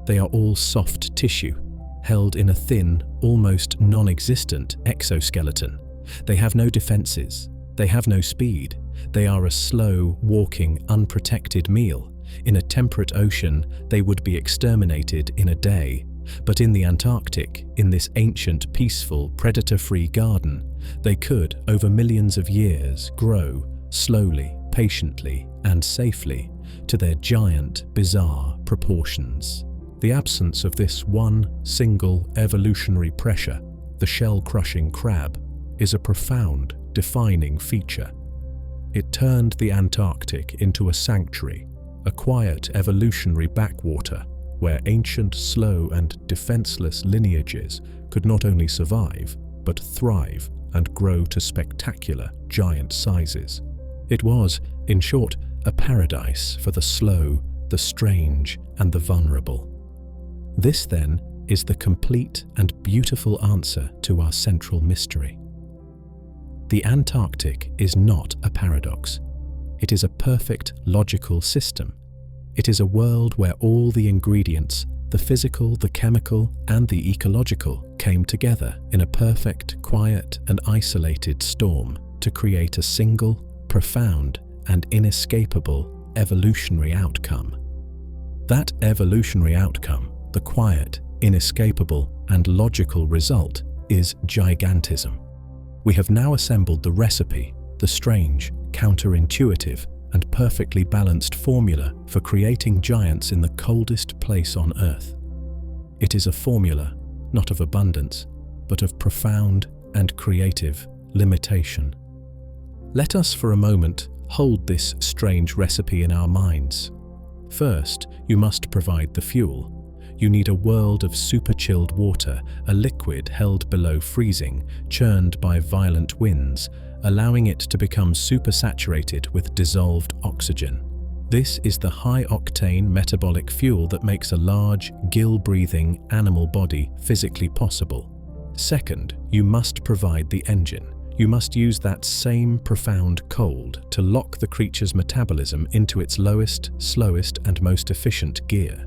They are all soft tissue, held in a thin, almost non-existent exoskeleton. They have no defenses. They have no speed. They are a slow, walking, unprotected meal. In a temperate ocean, they would be exterminated in a day. But in the Antarctic, in this ancient, peaceful, predator-free garden, they could, over millions of years, grow, slowly, patiently, and safely, to their giant, bizarre proportions. The absence of this one, single, evolutionary pressure, the shell-crushing crab, is a profound, defining feature. It turned the Antarctic into a sanctuary, a quiet, evolutionary backwater, where ancient, slow, and defenseless lineages could not only survive, but thrive and grow to spectacular, giant sizes. It was, in short, a paradise for the slow, the strange, and the vulnerable. This, then, is the complete and beautiful answer to our central mystery. The Antarctic is not a paradox. It is a perfect logical system. It is a world where all the ingredients, the physical, the chemical, and the ecological, came together in a perfect, quiet, and isolated storm to create a single, profound, and inescapable evolutionary outcome. That evolutionary outcome, the quiet, inescapable, and logical result, is gigantism. We have now assembled the recipe, the strange, counterintuitive, and perfectly balanced formula for creating giants in the coldest place on Earth. It is a formula, not of abundance, but of profound and creative limitation. Let us for a moment hold this strange recipe in our minds. First, you must provide the fuel. You need a world of super-chilled water, a liquid held below freezing, churned by violent winds, allowing it to become supersaturated with dissolved oxygen. This is the high-octane metabolic fuel that makes a large, gill-breathing animal body physically possible. Second, you must provide the engine. You must use that same profound cold to lock the creature's metabolism into its lowest, slowest, and most efficient gear.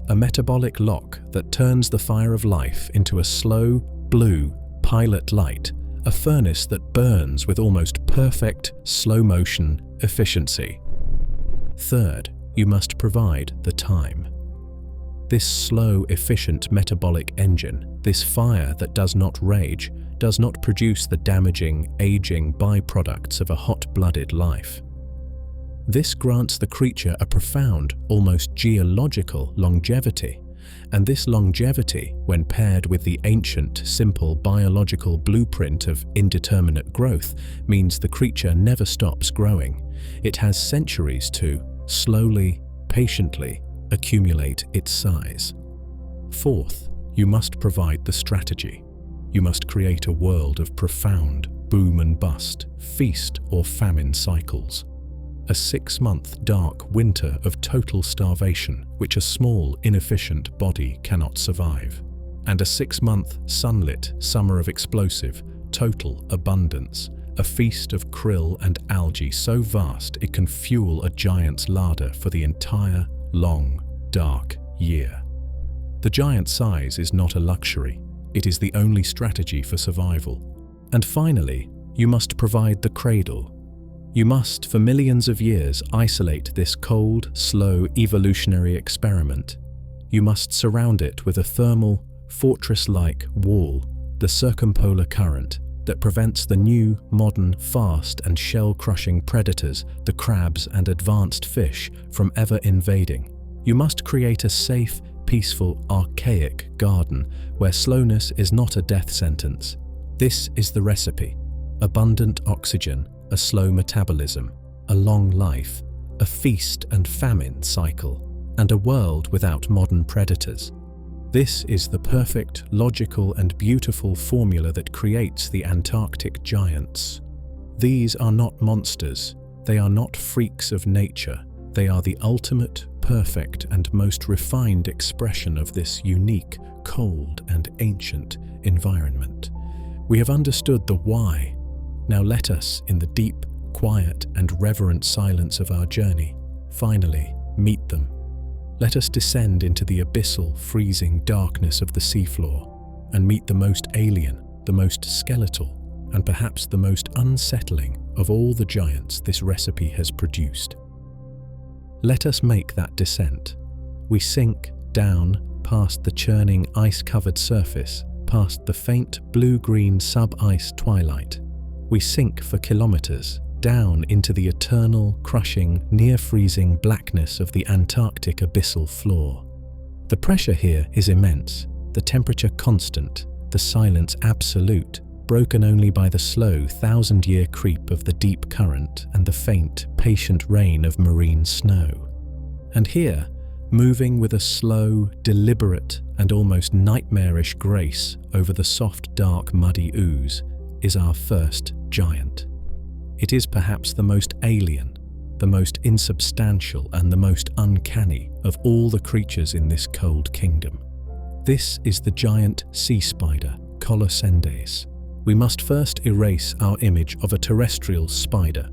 A metabolic lock that turns the fire of life into a slow, blue, pilot light, a furnace that burns with almost perfect, slow-motion efficiency. Third, you must provide the time. This slow, efficient metabolic engine, this fire that does not rage, does not produce the damaging, aging byproducts of a hot-blooded life. This grants the creature a profound, almost geological longevity, and this longevity, when paired with the ancient, simple biological blueprint of indeterminate growth, means the creature never stops growing. It has centuries to, slowly, patiently, accumulate its size. Fourth, you must provide the strategy. You must create a world of profound boom and bust, feast or famine cycles. A 6-month dark winter of total starvation which a small, inefficient body cannot survive. And a 6-month sunlit summer of explosive, total abundance. A feast of krill and algae so vast it can fuel a giant's larder for the entire, long, dark year. The giant size is not a luxury. It is the only strategy for survival. And finally, you must provide the cradle. You must, for millions of years, isolate this cold, slow, evolutionary experiment. You must surround it with a thermal, fortress-like wall, the circumpolar current, that prevents the new, modern, fast and shell-crushing predators, the crabs and advanced fish, from ever invading. You must create a safe, peaceful, archaic garden where slowness is not a death sentence. This is the recipe: abundant oxygen, a slow metabolism, a long life, a feast and famine cycle, and a world without modern predators. This is the perfect, logical, and beautiful formula that creates the Antarctic giants. These are not monsters. They are not freaks of nature. They are the ultimate, perfect, and most refined expression of this unique, cold, and ancient environment. We have understood the why. Now let us, in the deep, quiet, and reverent silence of our journey, finally meet them. Let us descend into the abyssal, freezing darkness of the seafloor and meet the most alien, the most skeletal, and perhaps the most unsettling of all the giants this recipe has produced. Let us make that descent. We sink down past the churning ice-covered surface, past the faint blue-green sub-ice twilight. We sink for kilometers, down into the eternal, crushing, near-freezing blackness of the Antarctic abyssal floor. The pressure here is immense, the temperature constant, the silence absolute, broken only by the slow, 1,000-year creep of the deep current and the faint, patient rain of marine snow. And here, moving with a slow, deliberate, and almost nightmarish grace over the soft, dark, muddy ooze, is our first giant. It is perhaps the most alien, the most insubstantial, and the most uncanny of all the creatures in this cold kingdom. This is the giant sea spider, Colossendes. We must first erase our image of a terrestrial spider.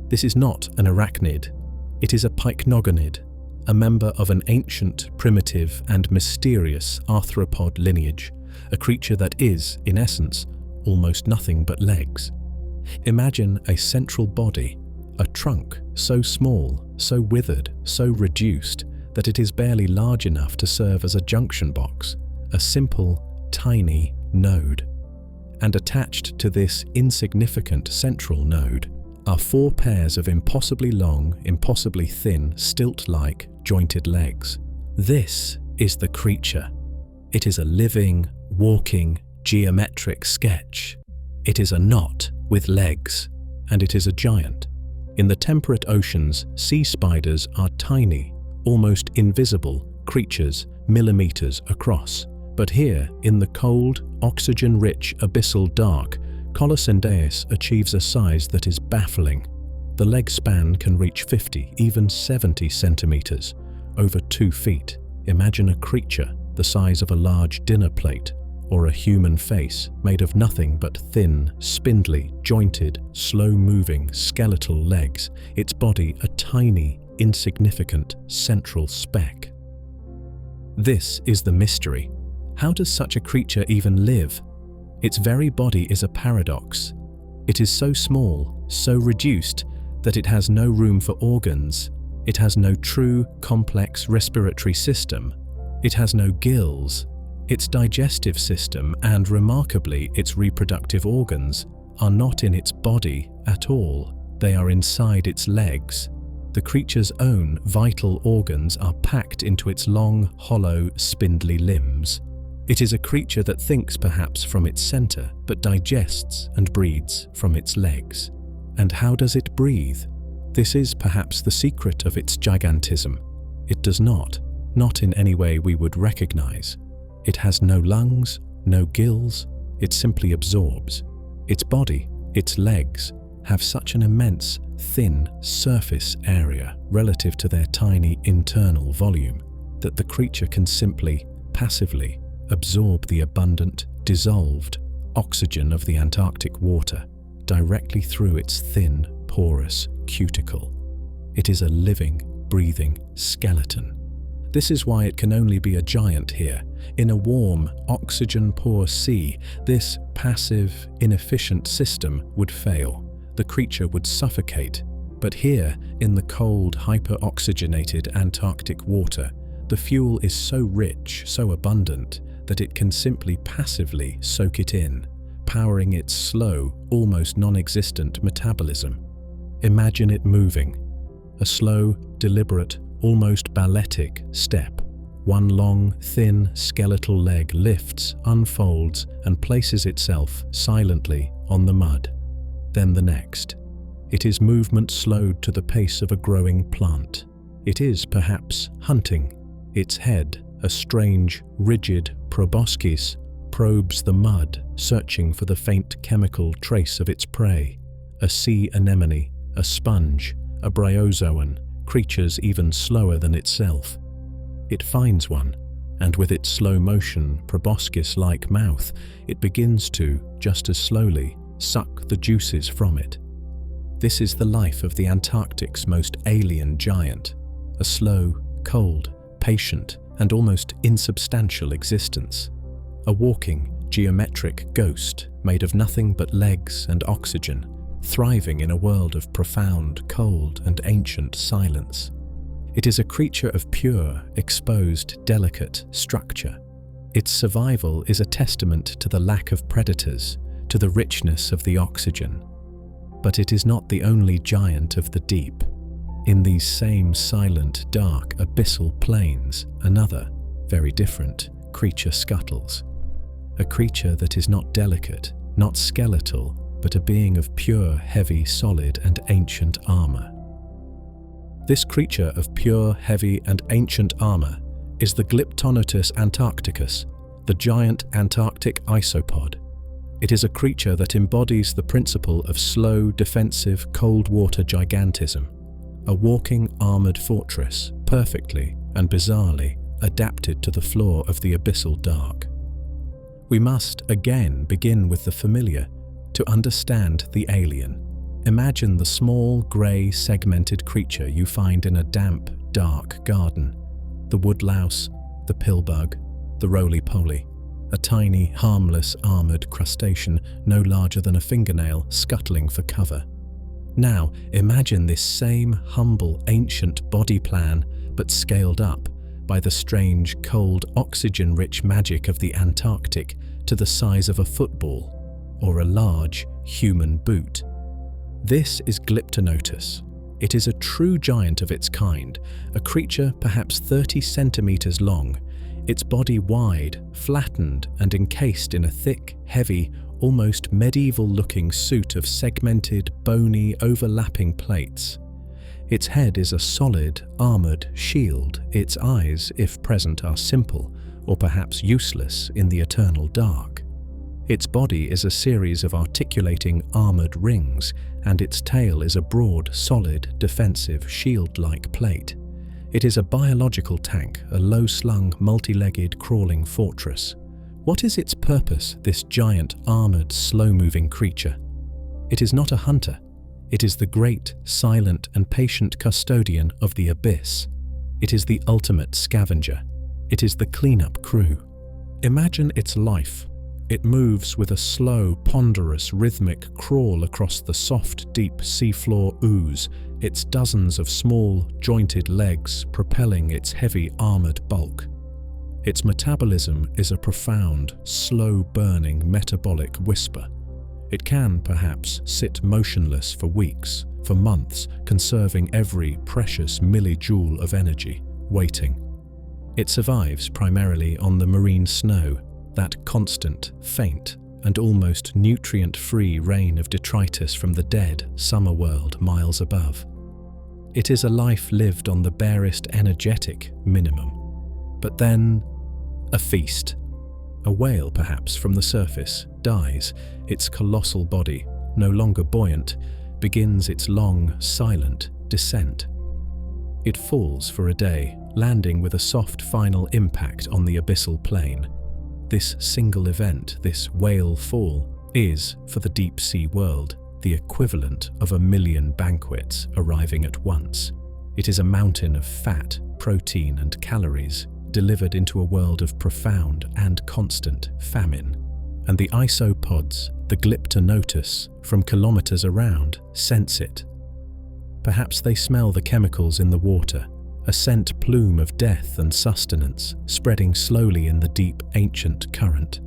This is not an arachnid. It is a pycnogonid, a member of an ancient, primitive, and mysterious arthropod lineage, a creature that is, in essence, almost nothing but legs. Imagine a central body, a trunk so small, so withered, so reduced that it is barely large enough to serve as a junction box, a simple, tiny node. And attached to this insignificant central node are 4 pairs of impossibly long, impossibly thin, stilt-like, jointed legs. This is the creature. It is a living, walking, geometric sketch. It is a knot with legs, and it is a giant. In the temperate oceans, sea spiders are tiny, almost invisible creatures millimeters across. But here, in the cold, oxygen-rich abyssal dark, Colossendeus achieves a size that is baffling. The leg span can reach 50, even 70 centimeters, over 2 feet. Imagine a creature the size of a large dinner plate, or a human face made of nothing but thin, spindly, jointed, slow-moving, skeletal legs, its body a tiny, insignificant central speck. This is the mystery. How does such a creature even live? Its very body is a paradox. It is so small, so reduced, that it has no room for organs. It has no true, complex respiratory system. It has no gills. Its digestive system and, remarkably, its reproductive organs are not in its body at all. They are inside its legs. The creature's own vital organs are packed into its long, hollow, spindly limbs. It is a creature that thinks perhaps from its center, but digests and breathes from its legs. And how does it breathe? This is perhaps the secret of its gigantism. It does not in any way we would recognize. It has no lungs, no gills, it simply absorbs. Its body, its legs, have such an immense, thin surface area relative to their tiny internal volume that the creature can simply, passively, absorb the abundant, dissolved oxygen of the Antarctic water directly through its thin, porous cuticle. It is a living, breathing skeleton. This is why it can only be a giant here. In a warm, oxygen-poor sea, this passive, inefficient system would fail. The creature would suffocate. But here, in the cold, hyper-oxygenated Antarctic water, the fuel is so rich, so abundant, that it can simply passively soak it in, powering its slow, almost non-existent metabolism. Imagine it moving. A slow, deliberate, almost balletic step. One long, thin, skeletal leg lifts, unfolds, and places itself silently on the mud. Then the next. It is movement slowed to the pace of a growing plant. It is, perhaps, hunting. Its head, a strange, rigid proboscis, probes the mud, searching for the faint chemical trace of its prey. A sea anemone, a sponge, a bryozoan, creatures even slower than itself. It finds one, and with its slow-motion, proboscis-like mouth, it begins to, just as slowly, suck the juices from it. This is the life of the Antarctic's most alien giant, a slow, cold, patient, and almost insubstantial existence. A walking, geometric ghost made of nothing but legs and oxygen, thriving in a world of profound, cold, and ancient silence. It is a creature of pure, exposed, delicate structure. Its survival is a testament to the lack of predators, to the richness of the oxygen. But it is not the only giant of the deep. In these same silent, dark, abyssal plains, another, very different, creature scuttles. A creature that is not delicate, not skeletal, but a being of pure, heavy, solid, and ancient armor. This creature of pure, heavy, and ancient armor is the Glyptonotus antarcticus, the giant Antarctic isopod. It is a creature that embodies the principle of slow, defensive, cold-water gigantism, a walking armored fortress, perfectly and bizarrely adapted to the floor of the abyssal dark. We must, again, begin with the familiar to understand the alien. Imagine the small, grey, segmented creature you find in a damp, dark garden. The woodlouse, the pillbug, the roly-poly. A tiny, harmless, armoured crustacean no larger than a fingernail scuttling for cover. Now, imagine this same humble, ancient body plan, but scaled up by the strange, cold, oxygen-rich magic of the Antarctic to the size of a football or a large, human boot. This is Glyptonotus. It is a true giant of its kind, a creature perhaps 30 centimeters long, its body wide, flattened and encased in a thick, heavy, almost medieval-looking suit of segmented, bony, overlapping plates. Its head is a solid, armoured shield. Its eyes, if present, are simple, or perhaps useless in the eternal dark. Its body is a series of articulating armoured rings, and its tail is a broad, solid, defensive, shield-like plate. It is a biological tank, a low-slung, multi-legged, crawling fortress. What is its purpose, this giant, armoured, slow-moving creature? It is not a hunter. It is the great, silent, and patient custodian of the abyss. It is the ultimate scavenger. It is the cleanup crew. Imagine its life. It moves with a slow, ponderous, rhythmic crawl across the soft, deep seafloor ooze, its dozens of small, jointed legs propelling its heavy, armoured bulk. Its metabolism is a profound, slow-burning metabolic whisper. It can, perhaps, sit motionless for weeks, for months, conserving every precious millijoule of energy, waiting. It survives primarily on the marine snow, that constant, faint, and almost nutrient-free rain of detritus from the dead summer world miles above. It is a life lived on the barest energetic minimum. But then, a feast. A whale, perhaps, from the surface, dies. Its colossal body, no longer buoyant, begins its long, silent descent. It falls for a day, landing with a soft final impact on the abyssal plain. This single event, this whale fall, is, for the deep-sea world, the equivalent of 1,000,000 banquets arriving at once. It is a mountain of fat, protein, and calories, delivered into a world of profound and constant famine. And the isopods, the Glyptonotus, from kilometers around, sense it. Perhaps they smell the chemicals in the water, a scent plume of death and sustenance spreading slowly in the deep, ancient current.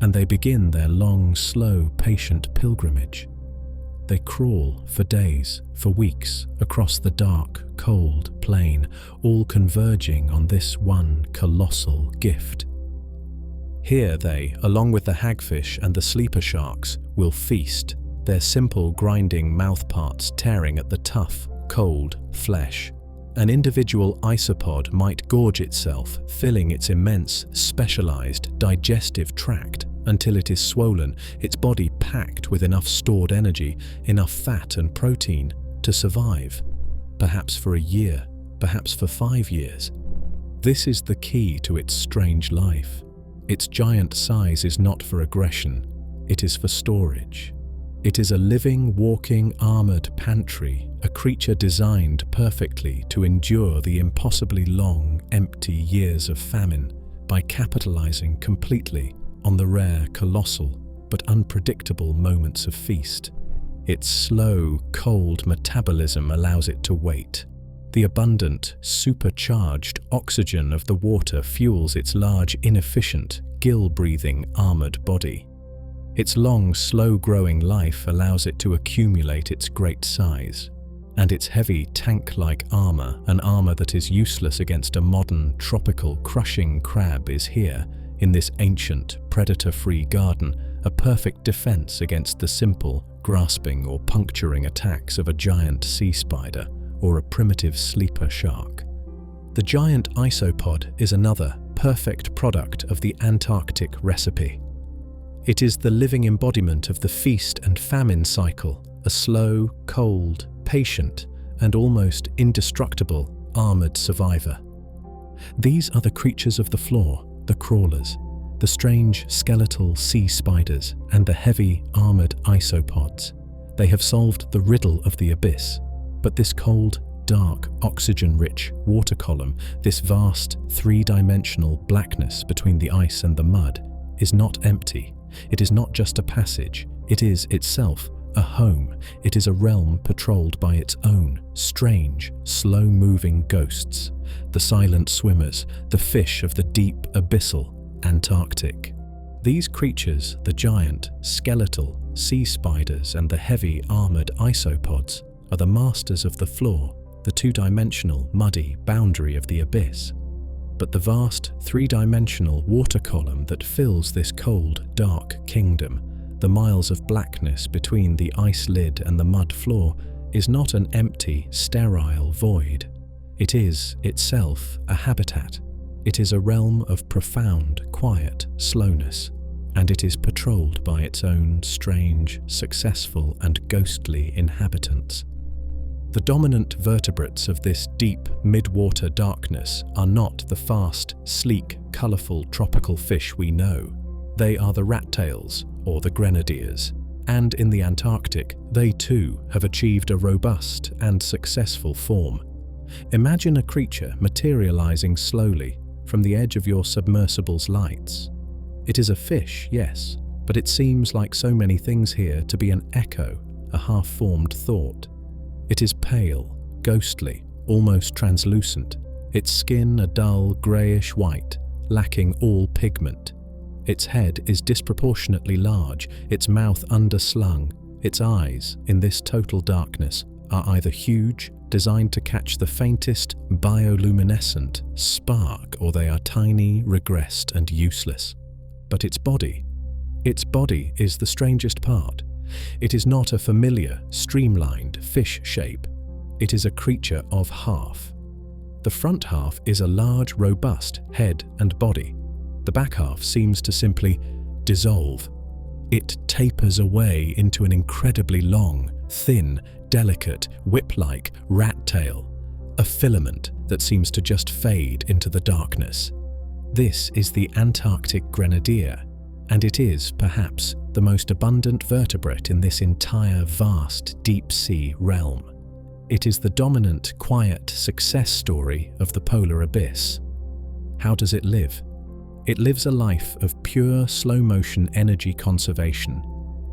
And they begin their long, slow, patient pilgrimage. They crawl for days, for weeks, across the dark, cold plain, all converging on this one colossal gift. Here they, along with the hagfish and the sleeper sharks, will feast, their simple, grinding mouthparts tearing at the tough, cold flesh. An individual isopod might gorge itself, filling its immense, specialized digestive tract until it is swollen, its body packed with enough stored energy, enough fat and protein to survive. Perhaps for a year, perhaps for 5 years. This is the key to its strange life. Its giant size is not for aggression, it is for storage. It is a living, walking, armored pantry, a creature designed perfectly to endure the impossibly long, empty years of famine by capitalizing completely on the rare, colossal, but unpredictable moments of feast. Its slow, cold metabolism allows it to wait. The abundant, supercharged oxygen of the water fuels its large, inefficient, gill-breathing, armored body. Its long, slow-growing life allows it to accumulate its great size, and its heavy, tank-like armor, an armor that is useless against a modern, tropical, crushing crab, is here, in this ancient, predator-free garden, a perfect defense against the simple, grasping or puncturing attacks of a giant sea spider or a primitive sleeper shark. The giant isopod is another perfect product of the Antarctic recipe. It is the living embodiment of the feast and famine cycle, a slow, cold, patient, and almost indestructible armored survivor. These are the creatures of the floor, the crawlers, the strange skeletal sea spiders, and the heavy armored isopods. They have solved the riddle of the abyss. But this cold, dark, oxygen-rich water column, this vast, three-dimensional blackness between the ice and the mud, is not empty. It is not just a passage. It is itself a home. It is a realm patrolled by its own strange, slow-moving ghosts, the silent swimmers, the fish of the deep, abyssal Antarctic. These creatures, the giant, skeletal sea spiders and the heavy, armored isopods, are the masters of the floor, the two-dimensional, muddy boundary of the abyss. But the vast, three-dimensional water column that fills this cold, dark kingdom, the miles of blackness between the ice lid and the mud floor, is not an empty, sterile void. It is, itself, a habitat. It is a realm of profound, quiet slowness, and it is patrolled by its own strange, successful and ghostly inhabitants. The dominant vertebrates of this deep, mid-water darkness are not the fast, sleek, colourful tropical fish we know. They are the rat-tails, or the grenadiers. And in the Antarctic, they too have achieved a robust and successful form. Imagine a creature materializing slowly from the edge of your submersible's lights. It is a fish, yes, but it seems like so many things here to be an echo, a half-formed thought. It is pale, ghostly, almost translucent, its skin a dull greyish white, lacking all pigment. Its head is disproportionately large, its mouth underslung. Its eyes, in this total darkness, are either huge, designed to catch the faintest bioluminescent spark, or they are tiny, regressed and useless. But its body is the strangest part. It is not a familiar, streamlined fish shape. It is a creature of half. The front half is a large, robust head and body. The back half seems to simply dissolve. It tapers away into an incredibly long, thin, delicate, whip-like rat tail, a filament that seems to just fade into the darkness. This is the Antarctic grenadier, and it is, perhaps, the most abundant vertebrate in this entire vast deep-sea realm. It is the dominant, quiet success story of the polar abyss. How does it live? It lives a life of pure, slow-motion energy conservation.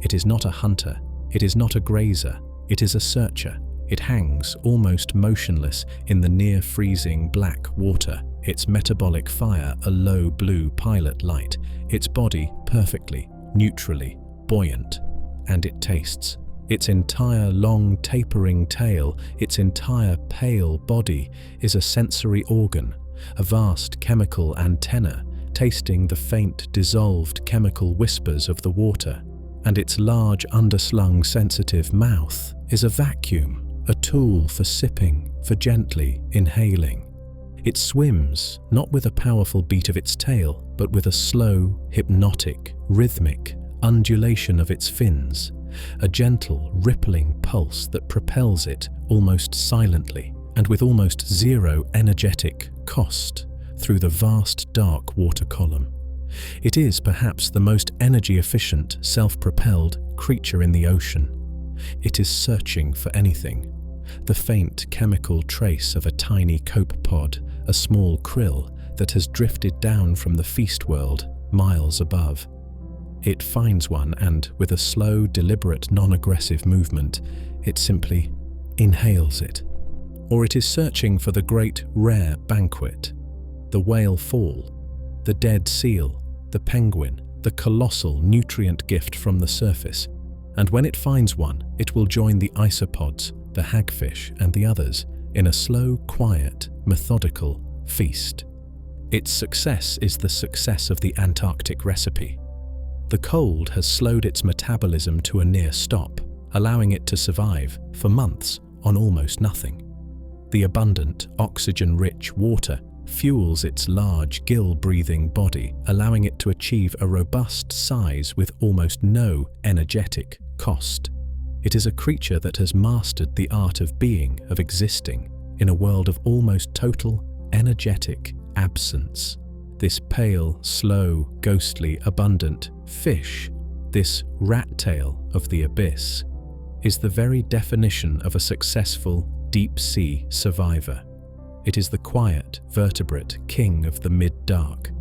It is not a hunter. It is not a grazer. It is a searcher. It hangs, almost motionless, in the near-freezing black water, its metabolic fire a low blue pilot light, its body perfectly, neutrally, buoyant. And it tastes. Its entire long tapering tail, its entire pale body is a sensory organ, a vast chemical antenna, tasting the faint, dissolved chemical whispers of the water. And its large, underslung, sensitive mouth is a vacuum, a tool for sipping, for gently inhaling. It swims, not with a powerful beat of its tail, but with a slow, hypnotic, rhythmic undulation of its fins, a gentle, rippling pulse that propels it almost silently and with almost zero energetic cost through the vast, dark water column. It is perhaps the most energy-efficient, self-propelled creature in the ocean. It is searching for anything. The faint chemical trace of a tiny copepod, a small krill that has drifted down from the feast world miles above. It finds one and, with a slow, deliberate, non-aggressive movement, it simply inhales it. Or it is searching for the great, rare banquet, the whale fall, the dead seal, the penguin, the colossal nutrient gift from the surface. And when it finds one, it will join the isopods, the hagfish and the others in a slow, quiet, methodical feast. Its success is the success of the Antarctic recipe. The cold has slowed its metabolism to a near stop, allowing it to survive for months on almost nothing. The abundant, oxygen-rich water fuels its large, gill-breathing body, allowing it to achieve a robust size with almost no energetic cost. It is a creature that has mastered the art of being, of existing, in a world of almost total, energetic absence. This pale, slow, ghostly, abundant fish, this rat tail of the abyss, is the very definition of a successful deep-sea survivor. It is the quiet, vertebrate king of the mid-dark.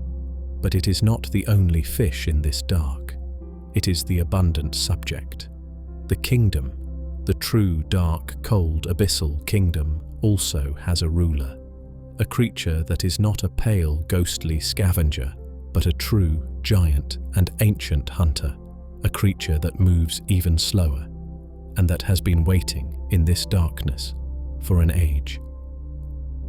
But it is not the only fish in this dark. It is the abundant subject. The kingdom, the true dark, cold, abyssal kingdom, also has a ruler. A creature that is not a pale, ghostly scavenger, but a true, giant and ancient hunter. A creature that moves even slower, and that has been waiting in this darkness for an age.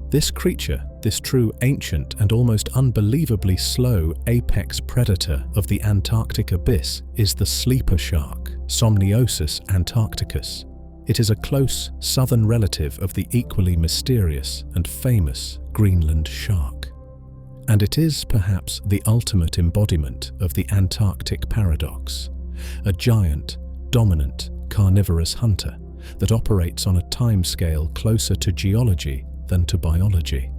This creature, this true ancient and almost unbelievably slow apex predator of the Antarctic abyss, is the sleeper shark, Somniosus antarcticus. It is a close southern relative of the equally mysterious and famous Greenland shark. And it is perhaps the ultimate embodiment of the Antarctic paradox, a giant, dominant, carnivorous hunter that operates on a timescale closer to geology than to biology.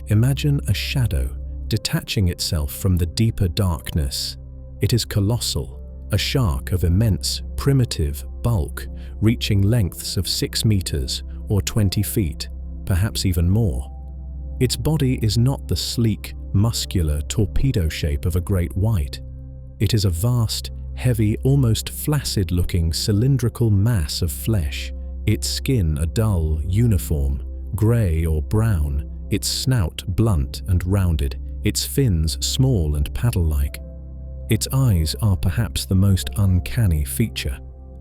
Imagine a shadow detaching itself from the deeper darkness. It is colossal, a shark of immense, primitive bulk, reaching lengths of 6 meters or 20 feet, perhaps even more. Its body is not the sleek, muscular torpedo shape of a great white. It is a vast, heavy, almost flaccid-looking cylindrical mass of flesh, its skin a dull, uniform, grey or brown, its snout blunt and rounded, its fins small and paddle-like. Its eyes are perhaps the most uncanny feature.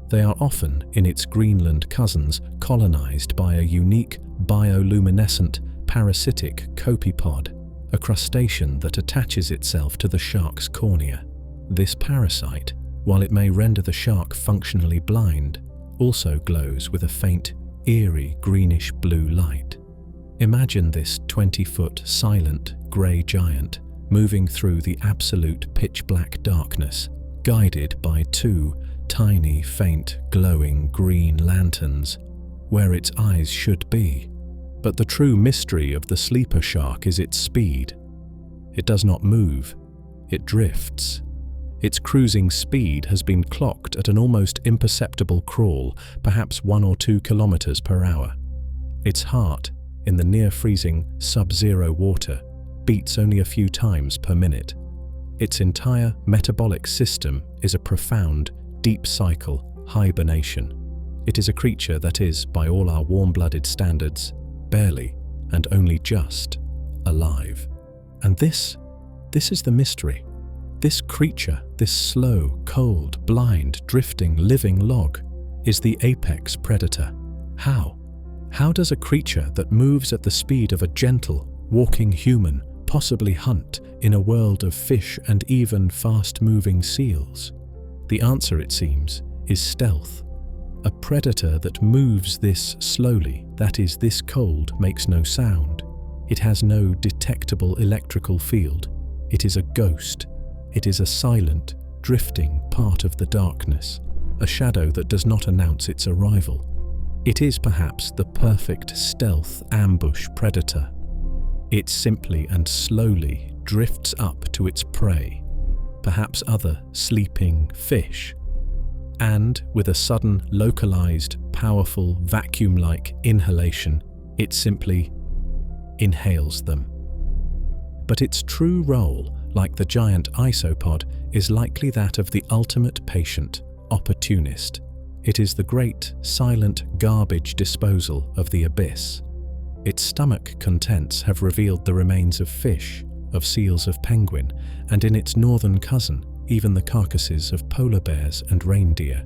They are often, in its Greenland cousins, colonized by a unique, bioluminescent, parasitic copepod, a crustacean that attaches itself to the shark's cornea. This parasite, while it may render the shark functionally blind, also glows with a faint, eerie greenish-blue light. Imagine this 20-foot silent, grey giant moving through the absolute pitch-black darkness, guided by 2 tiny, faint, glowing green lanterns, where its eyes should be. But the true mystery of the sleeper shark is its speed. It does not move, it drifts. Its cruising speed has been clocked at an almost imperceptible crawl, perhaps 1 or 2 kilometers per hour. Its heart, in the near-freezing, sub-zero water, beats only a few times per minute. Its entire metabolic system is a profound, deep cycle hibernation. It is a creature that is, by all our warm-blooded standards, barely and only just alive. And this is the mystery. This creature, this slow, cold, blind, drifting, living log, is the apex predator. How? How does a creature that moves at the speed of a gentle, walking human possibly hunt in a world of fish and even fast-moving seals? The answer, it seems, is stealth. A predator that moves this slowly, that is, this cold, makes no sound. It has no detectable electrical field. It is a ghost. It is a silent, drifting part of the darkness, a shadow that does not announce its arrival. It is perhaps the perfect stealth ambush predator. It simply and slowly drifts up to its prey, perhaps other sleeping fish, and with a sudden, localized, powerful, vacuum-like inhalation, it simply inhales them. But its true role, like the giant isopod, is likely that of the ultimate patient, opportunist. It is the great, silent garbage disposal of the abyss. Its stomach contents have revealed the remains of fish, of seals of penguin, and in its northern cousin, even the carcasses of polar bears and reindeer.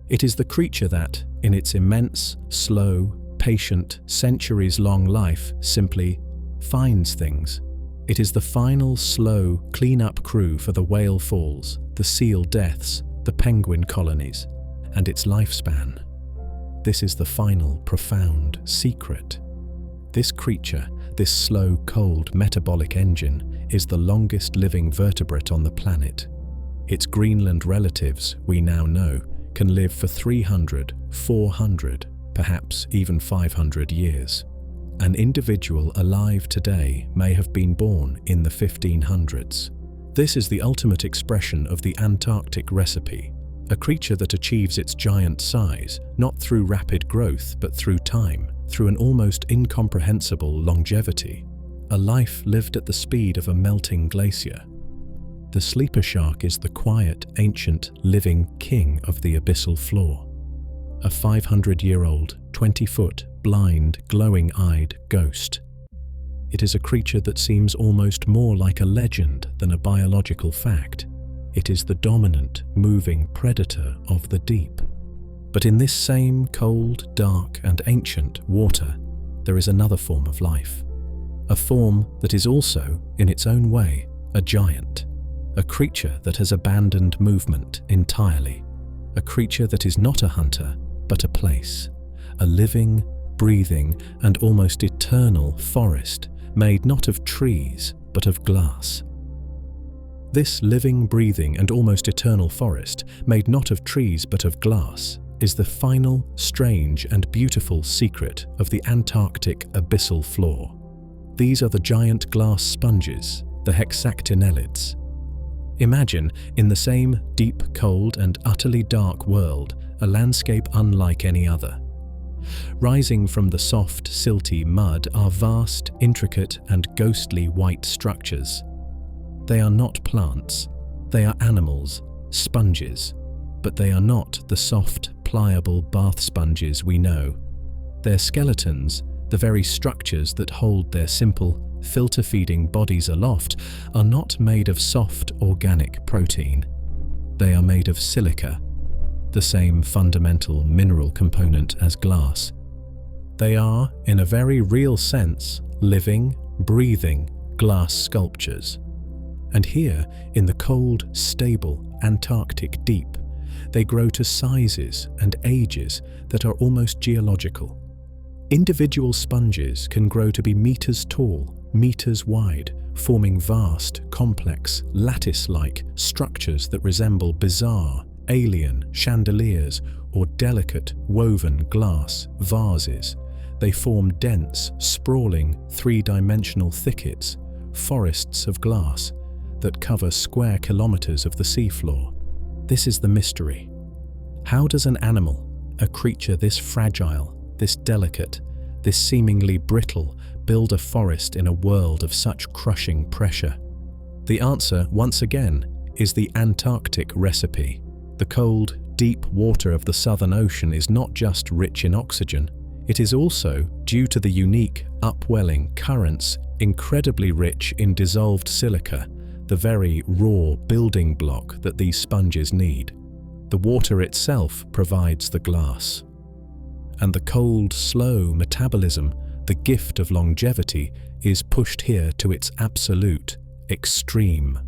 It is the creature that, in its immense, slow, patient, centuries-long life, simply finds things. It is the final, slow, clean-up crew for the whale falls, the seal deaths, the penguin colonies, and its lifespan. This is the final, profound secret. This creature, this slow, cold, metabolic engine, is the longest living vertebrate on the planet. Its Greenland relatives, we now know, can live for 300, 400, perhaps even 500 years. An individual alive today may have been born in the 1500s. This is the ultimate expression of the Antarctic recipe, A creature that achieves its giant size, not through rapid growth, but through time, through an almost incomprehensible longevity. A life lived at the speed of a melting glacier. The sleeper shark is the quiet, ancient, living king of the abyssal floor. A 500-year-old, 20-foot, blind, glowing-eyed ghost. It is a creature that seems almost more like a legend than a biological fact. It is the dominant, moving predator of the deep. But in this same cold, dark, and ancient water, there is another form of life. A form that is also, in its own way, a giant. A creature that has abandoned movement entirely. A creature that is not a hunter, but a place. A living, breathing, and almost eternal forest made not of trees, but of glass. This living, breathing, and almost eternal forest, made not of trees but of glass, is the final, strange, and beautiful secret of the Antarctic abyssal floor. These are the giant glass sponges, the hexactinellids. Imagine, in the same deep, cold, and utterly dark world, a landscape unlike any other. Rising from the soft, silty mud are vast, intricate, and ghostly white structures. They are not plants, they are animals, sponges, but they are not the soft, pliable bath sponges we know. Their skeletons, the very structures that hold their simple, filter-feeding bodies aloft, are not made of soft, organic protein. They are made of silica, the same fundamental mineral component as glass. They are, in a very real sense, living, breathing glass sculptures. And here, in the cold, stable Antarctic deep, they grow to sizes and ages that are almost geological. Individual sponges can grow to be meters tall, meters wide, forming vast, complex, lattice-like structures that resemble bizarre, alien chandeliers or delicate, woven glass vases. They form dense, sprawling, three-dimensional thickets, forests of glass, that cover square kilometers of the seafloor. This is the mystery. How does an animal, a creature this fragile, this delicate, this seemingly brittle, build a forest in a world of such crushing pressure? The answer, once again, is the Antarctic recipe. The cold, deep water of the Southern Ocean is not just rich in oxygen, it is also, due to the unique, upwelling currents, incredibly rich in dissolved silica, the very raw building block that these sponges need. The water itself provides the glass. And the cold, slow metabolism, the gift of longevity, is pushed here to its absolute extreme.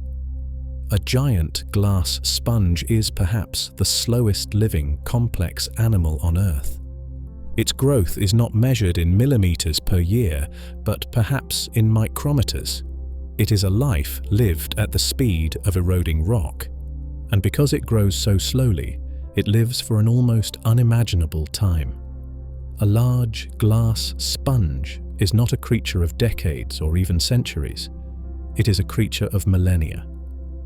A giant glass sponge is perhaps the slowest living complex animal on Earth. Its growth is not measured in millimeters per year, but perhaps in micrometers. It is a life lived at the speed of eroding rock. And because it grows so slowly, it lives for an almost unimaginable time. A large glass sponge is not a creature of decades or even centuries. It is a creature of millennia.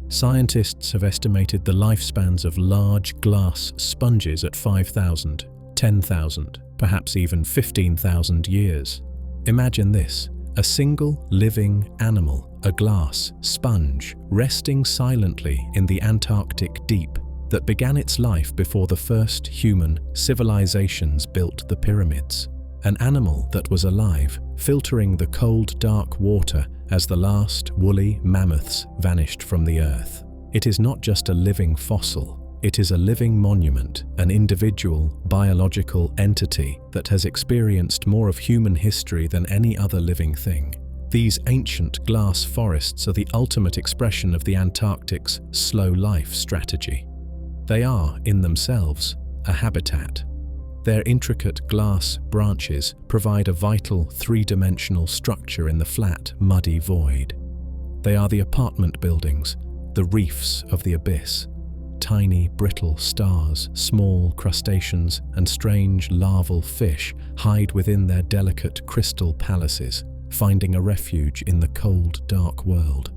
Scientists have estimated the lifespans of large glass sponges at 5,000, 10,000, perhaps even 15,000 years. Imagine this, a single living animal, a glass sponge, resting silently in the Antarctic deep that began its life before the first human civilizations built the pyramids. An animal that was alive, filtering the cold, dark water as the last woolly mammoths vanished from the earth. It is not just a living fossil, it is a living monument, an individual, biological entity that has experienced more of human history than any other living thing. These ancient glass forests are the ultimate expression of the Antarctic's slow life strategy. They are, in themselves, a habitat. Their intricate glass branches provide a vital three-dimensional structure in the flat, muddy void. They are the apartment buildings, the reefs of the abyss. Tiny, brittle stars, small crustaceans, and strange larval fish hide within their delicate crystal palaces, finding a refuge in the cold, dark world.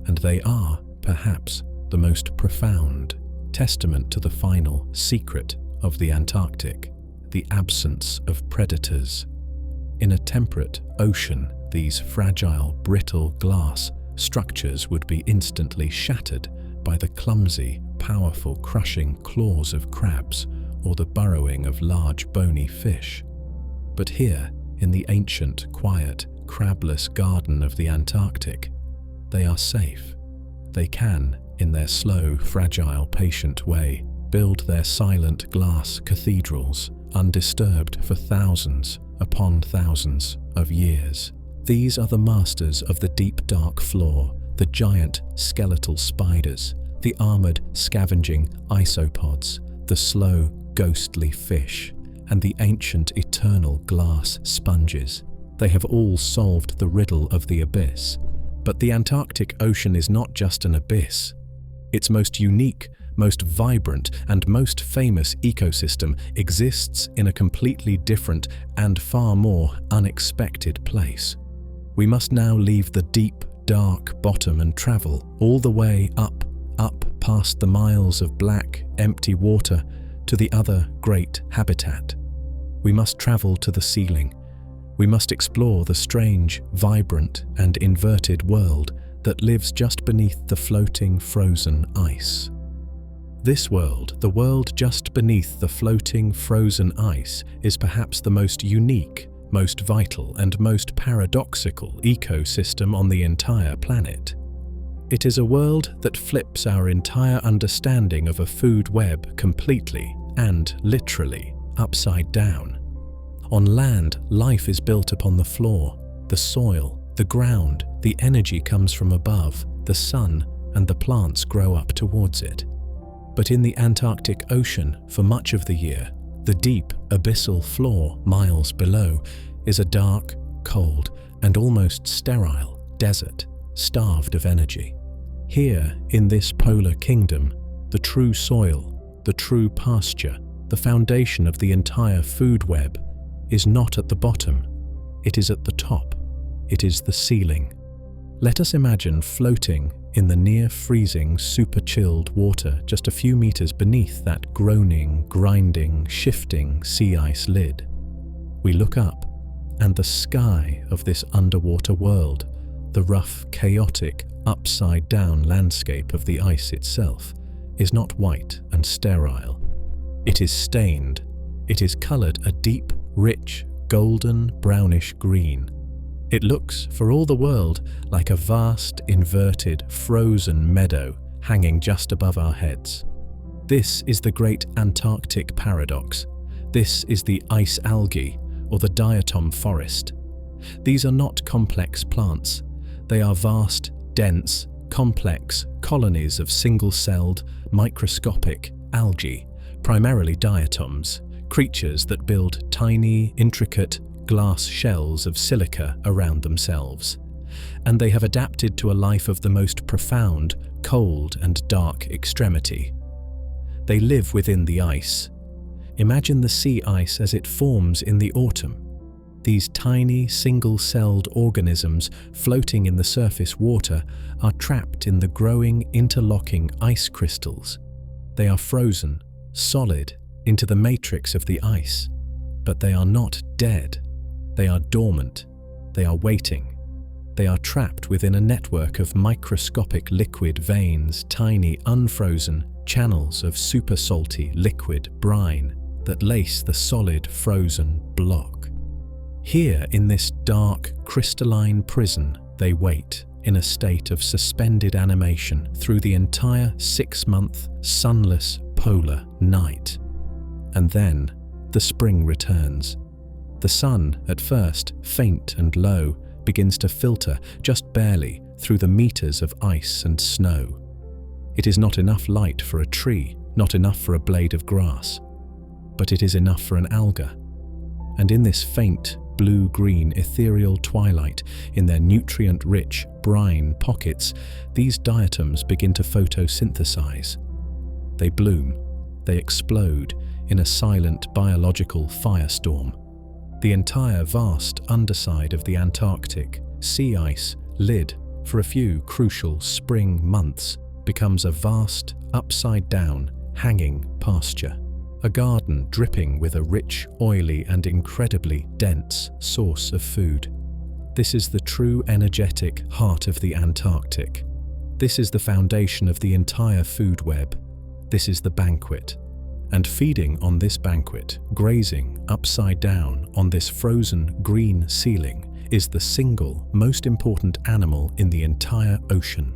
And they are, perhaps, the most profound, testament to the final secret of the Antarctic, the absence of predators. In a temperate ocean, these fragile, brittle glass structures would be instantly shattered by the clumsy, powerful crushing claws of crabs or the burrowing of large bony fish. But here, in the ancient, quiet, crabless garden of the Antarctic, they are safe. They can, in their slow, fragile, patient way, build their silent glass cathedrals, undisturbed for thousands upon thousands of years. These are the masters of the deep dark floor, the giant skeletal spiders, the armored scavenging isopods, the slow ghostly fish, and the ancient eternal glass sponges. They have all solved the riddle of the abyss. But the Antarctic Ocean is not just an abyss. Its most unique, most vibrant, and most famous ecosystem exists in a completely different and far more unexpected place. We must now leave the deep, dark bottom and travel all the way up past the miles of black, empty water to the other great habitat. We must travel to the ceiling. We must explore the strange, vibrant, and inverted world that lives just beneath the floating, frozen ice. This world, the world just beneath the floating, frozen ice, is perhaps the most unique, most vital, and most paradoxical ecosystem on the entire planet. It is a world that flips our entire understanding of a food web completely and literally upside down. On land, life is built upon the floor, the soil, the ground, the energy comes from above, the sun, and the plants grow up towards it. But in the Antarctic Ocean, for much of the year, the deep, abyssal floor miles below is a dark, cold, and almost sterile desert, starved of energy. Here, in this polar kingdom, the true soil, the true pasture, the foundation of the entire food web, is not at the bottom, it is at the top, it is the ceiling. Let us imagine floating in the near-freezing, super-chilled water just a few meters beneath that groaning, grinding, shifting sea ice lid. We look up, and the sky of this underwater world, the rough, chaotic, upside-down landscape of the ice itself, is not white and sterile. It is stained. It is colored a deep, rich, golden, brownish green. It looks, for all the world, like a vast, inverted, frozen meadow hanging just above our heads. This is the great Antarctic paradox. This is the ice algae, or the diatom forest. These are not complex plants. They are vast, dense, complex colonies of single-celled, microscopic algae, primarily diatoms, creatures that build tiny, intricate glass shells of silica around themselves. And they have adapted to a life of the most profound, cold and dark extremity. They live within the ice. Imagine the sea ice as it forms in the autumn. These tiny, single-celled organisms floating in the surface water are trapped in the growing, interlocking ice crystals. They are frozen, solid, into the matrix of the ice. But they are not dead. They are dormant. They are waiting. They are trapped within a network of microscopic liquid veins, tiny, unfrozen channels of super salty liquid brine that lace the solid, frozen block. Here, in this dark, crystalline prison, they wait in a state of suspended animation through the entire 6-month, sunless polar night. And then, the spring returns. The sun, at first faint and low, begins to filter just barely through the meters of ice and snow. It is not enough light for a tree, not enough for a blade of grass, but it is enough for an alga. And in this faint, blue-green ethereal twilight, in their nutrient-rich brine pockets, these diatoms begin to photosynthesize. They bloom, they explode in a silent biological firestorm. The entire vast underside of the Antarctic sea ice lid for a few crucial spring months becomes a vast, upside-down, hanging pasture, a garden dripping with a rich, oily and incredibly dense source of food. This is the true energetic heart of the Antarctic. This is the foundation of the entire food web. This is the banquet. And feeding on this banquet, grazing upside down on this frozen green ceiling, is the single most important animal in the entire ocean.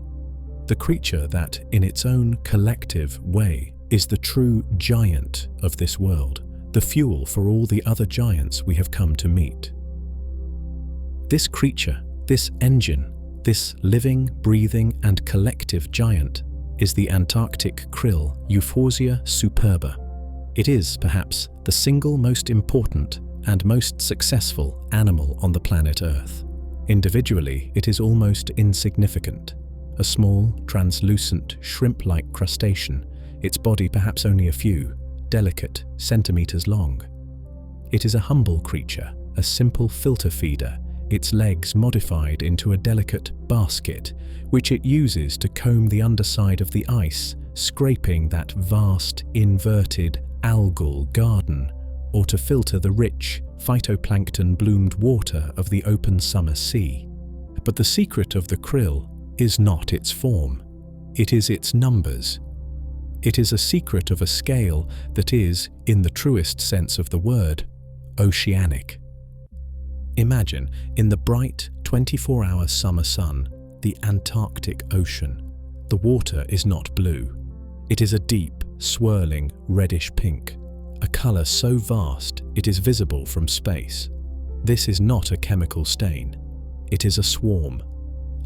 The creature that, in its own collective way, is the true giant of this world, the fuel for all the other giants we have come to meet. This creature, this engine, this living, breathing and collective giant is the Antarctic krill, Euphausia superba. It is, perhaps, the single most important and most successful animal on the planet Earth. Individually, it is almost insignificant. A small, translucent, shrimp-like crustacean, its body perhaps only a few, delicate centimeters long. It is a humble creature, a simple filter feeder, its legs modified into a delicate basket, which it uses to comb the underside of the ice, scraping that vast, inverted, algal garden, or to filter the rich, phytoplankton-bloomed water of the open summer sea. But the secret of the krill is not its form. It is its numbers. It is a secret of a scale that is, in the truest sense of the word, oceanic. Imagine, in the bright, 24-hour summer sun, the Antarctic Ocean. The water is not blue. It is a deep, swirling, reddish pink, a color so vast it is visible from space. This is not a chemical stain. It is a swarm,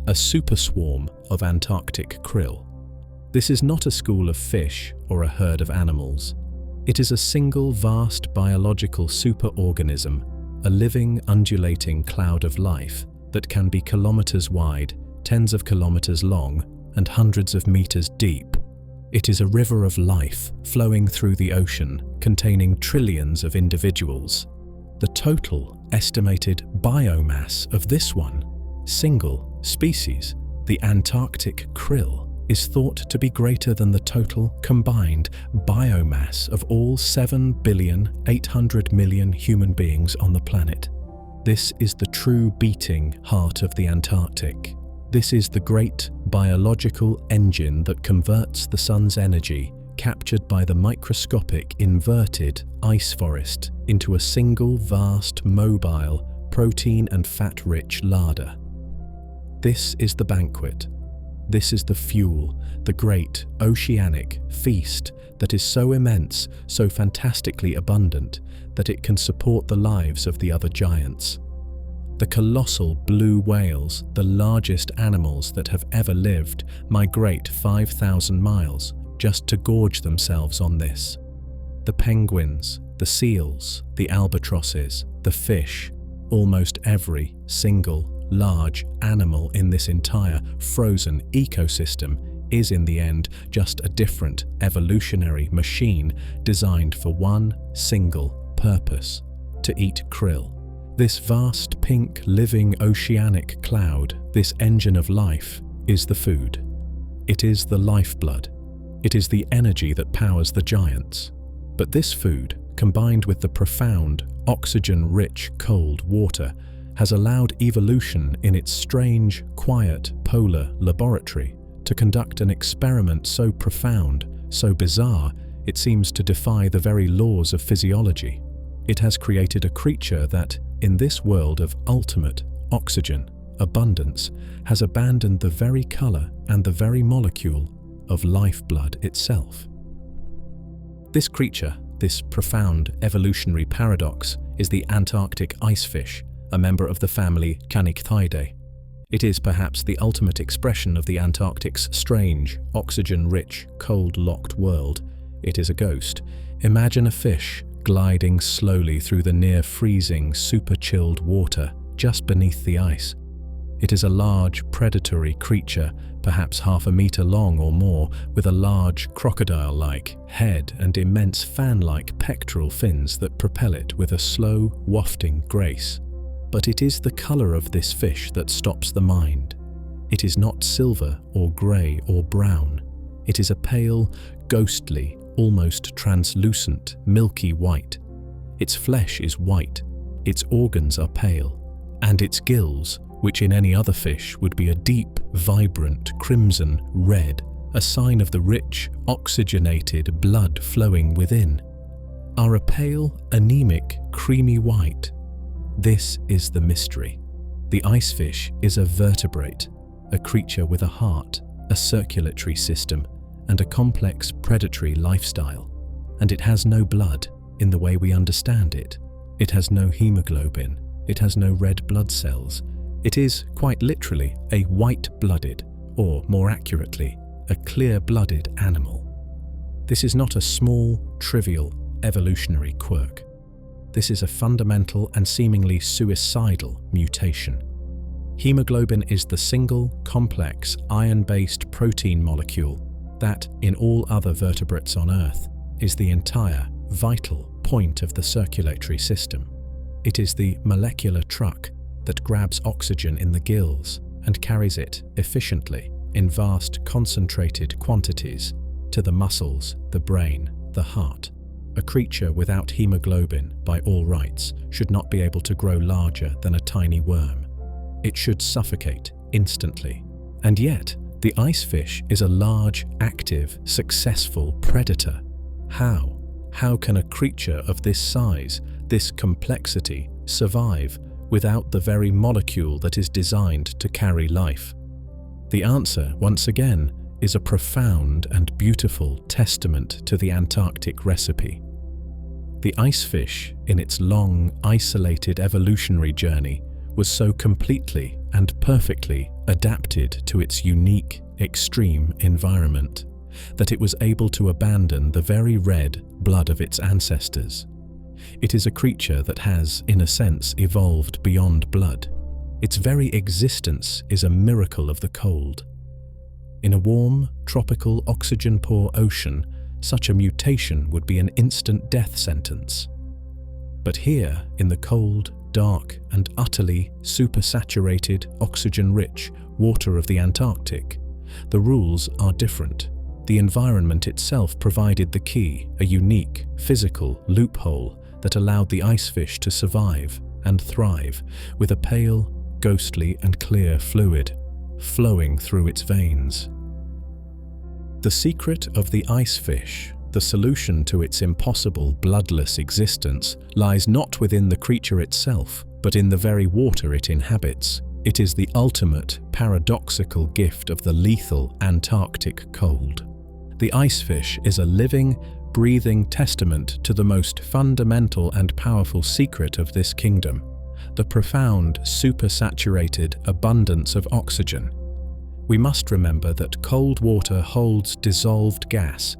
a super swarm of Antarctic krill. This is not a school of fish or a herd of animals. It is a single vast biological superorganism, a living, undulating cloud of life that can be kilometers wide, tens of kilometers long, and hundreds of meters deep. It is a river of life flowing through the ocean, containing trillions of individuals. The total estimated biomass of this one single species, the Antarctic krill, is thought to be greater than the total combined biomass of all 7,800,000,000 human beings on the planet. This is the true beating heart of the Antarctic. This is the great biological engine that converts the sun's energy, captured by the microscopic inverted ice forest, into a single vast, mobile, protein and fat-rich larder. This is the banquet. This is the fuel, the great oceanic feast that is so immense, so fantastically abundant, that it can support the lives of the other giants. The colossal blue whales, the largest animals that have ever lived, migrate 5,000 miles just to gorge themselves on this. The penguins, the seals, the albatrosses, the fish, almost every single large animal in this entire frozen ecosystem is in the end just a different evolutionary machine designed for one single purpose: to eat krill. This vast pink living oceanic cloud, this engine of life, is the food. It is the lifeblood. It is the energy that powers the giants. But this food, combined with the profound, oxygen-rich cold water, has allowed evolution in its strange, quiet, polar laboratory to conduct an experiment so profound, so bizarre, it seems to defy the very laws of physiology. It has created a creature that, in this world of ultimate oxygen abundance, has abandoned the very color and the very molecule of lifeblood itself. This creature, this profound evolutionary paradox, is the Antarctic icefish, a member of the family Canicthidae. It is perhaps the ultimate expression of the Antarctic's strange, oxygen-rich, cold-locked world. It is a ghost. Imagine a fish gliding slowly through the near-freezing, super-chilled water just beneath the ice. It is a large, predatory creature, perhaps half a meter long or more, with a large, crocodile-like head and immense fan-like pectoral fins that propel it with a slow, wafting grace. But it is the color of this fish that stops the mind. It is not silver or grey or brown. It is a pale, ghostly, almost translucent, milky white. Its flesh is white, its organs are pale, and its gills, which in any other fish would be a deep, vibrant crimson red, a sign of the rich, oxygenated blood flowing within, are a pale, anemic, creamy white. This is the mystery. The icefish is a vertebrate, a creature with a heart, a circulatory system, and a complex predatory lifestyle. And it has no blood in the way we understand it. It has no hemoglobin. It has no red blood cells. It is, quite literally, a white-blooded, or more accurately, a clear-blooded animal. This is not a small, trivial, evolutionary quirk. This is a fundamental and seemingly suicidal mutation. Hemoglobin is the single, complex, iron-based protein molecule that, in all other vertebrates on Earth, is the entire, vital point of the circulatory system. It is the molecular truck that grabs oxygen in the gills and carries it efficiently in vast concentrated quantities to the muscles, the brain, the heart. A creature without hemoglobin, by all rights, should not be able to grow larger than a tiny worm. It should suffocate instantly. And yet, the icefish is a large, active, successful predator. How? How can a creature of this size, this complexity, survive without the very molecule that is designed to carry life? The answer, once again, is a profound and beautiful testament to the Antarctic recipe. The icefish, in its long, isolated evolutionary journey, was so completely and perfectly adapted to its unique, extreme environment that it was able to abandon the very red blood of its ancestors. It is a creature that has, in a sense, evolved beyond blood. Its very existence is a miracle of the cold. In a warm, tropical, oxygen-poor ocean, such a mutation would be an instant death sentence. But here, in the cold, dark, and utterly supersaturated, oxygen-rich water of the Antarctic, the rules are different. The environment itself provided the key, a unique, physical loophole that allowed the icefish to survive and thrive with a pale, ghostly, and clear fluid flowing through its veins. The secret of the icefish, the solution to its impossible bloodless existence, lies not within the creature itself, but in the very water it inhabits. It is the ultimate, paradoxical gift of the lethal Antarctic cold. The icefish is a living, breathing testament to the most fundamental and powerful secret of this kingdom, the profound, supersaturated abundance of oxygen. We must remember that cold water holds dissolved gas,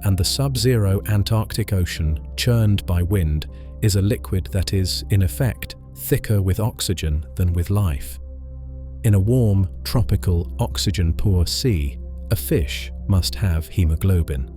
and the sub-zero Antarctic Ocean, churned by wind, is a liquid that is, in effect, thicker with oxygen than with life. In a warm, tropical, oxygen-poor sea, a fish must have hemoglobin.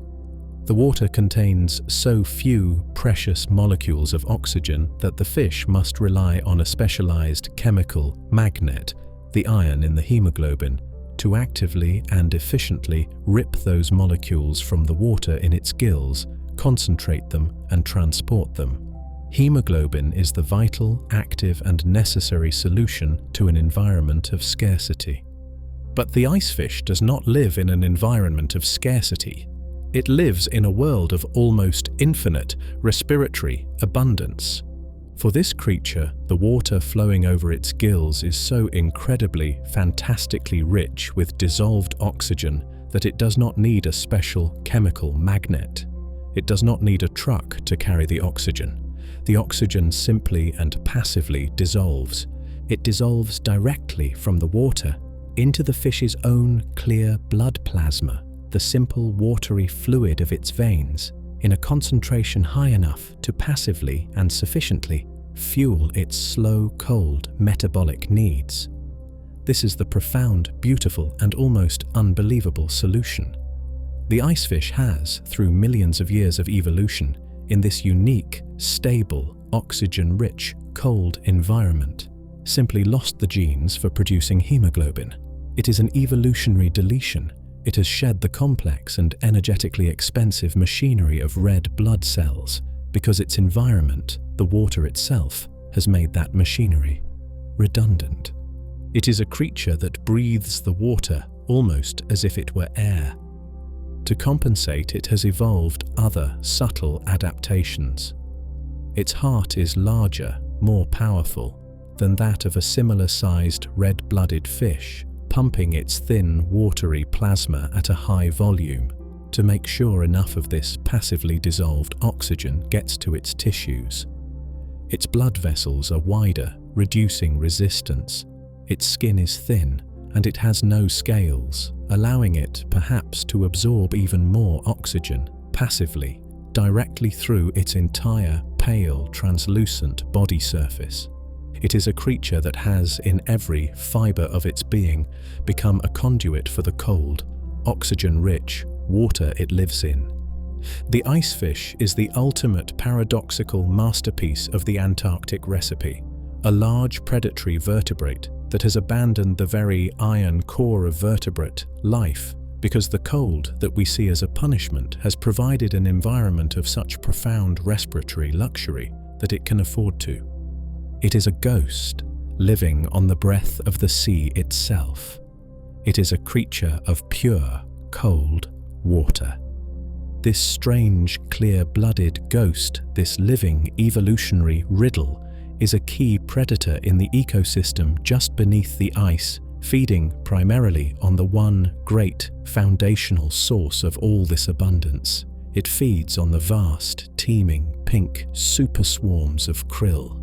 The water contains so few precious molecules of oxygen that the fish must rely on a specialized chemical magnet, the iron in the hemoglobin, to actively and efficiently rip those molecules from the water in its gills, concentrate them, and transport them. Hemoglobin is the vital, active, and necessary solution to an environment of scarcity. But the icefish does not live in an environment of scarcity. It lives in a world of almost infinite respiratory abundance. For this creature, the water flowing over its gills is so incredibly, fantastically rich with dissolved oxygen that it does not need a special chemical magnet. It does not need a truck to carry the oxygen. The oxygen simply and passively dissolves. It dissolves directly from the water into the fish's own clear blood plasma, the simple watery fluid of its veins, in a concentration high enough to passively and sufficiently fuel its slow, cold metabolic needs. This is the profound, beautiful, and almost unbelievable solution. The icefish has, through millions of years of evolution, in this unique, stable, oxygen-rich, cold environment, simply lost the genes for producing hemoglobin. It is an evolutionary deletion. It has shed the complex and energetically expensive machinery of red blood cells because its environment, the water itself, has made that machinery redundant. It is a creature that breathes the water almost as if it were air. To compensate, it has evolved other subtle adaptations. Its heart is larger, more powerful than that of a similar-sized red-blooded fish, pumping its thin, watery plasma at a high volume to make sure enough of this passively dissolved oxygen gets to its tissues. Its blood vessels are wider, reducing resistance. Its skin is thin, and it has no scales, allowing it perhaps to absorb even more oxygen passively, directly through its entire pale, translucent body surface. It is a creature that has, in every fiber of its being, become a conduit for the cold, oxygen-rich water it lives in. The icefish is the ultimate paradoxical masterpiece of the Antarctic recipe, a large predatory vertebrate that has abandoned the very iron core of vertebrate life because the cold that we see as a punishment has provided an environment of such profound respiratory luxury that it can afford to. It is a ghost living on the breath of the sea itself. It is a creature of pure, cold water. This strange, clear-blooded ghost, this living evolutionary riddle, is a key predator in the ecosystem just beneath the ice, feeding primarily on the one great foundational source of all this abundance. It feeds on the vast, teeming, pink superswarms of krill.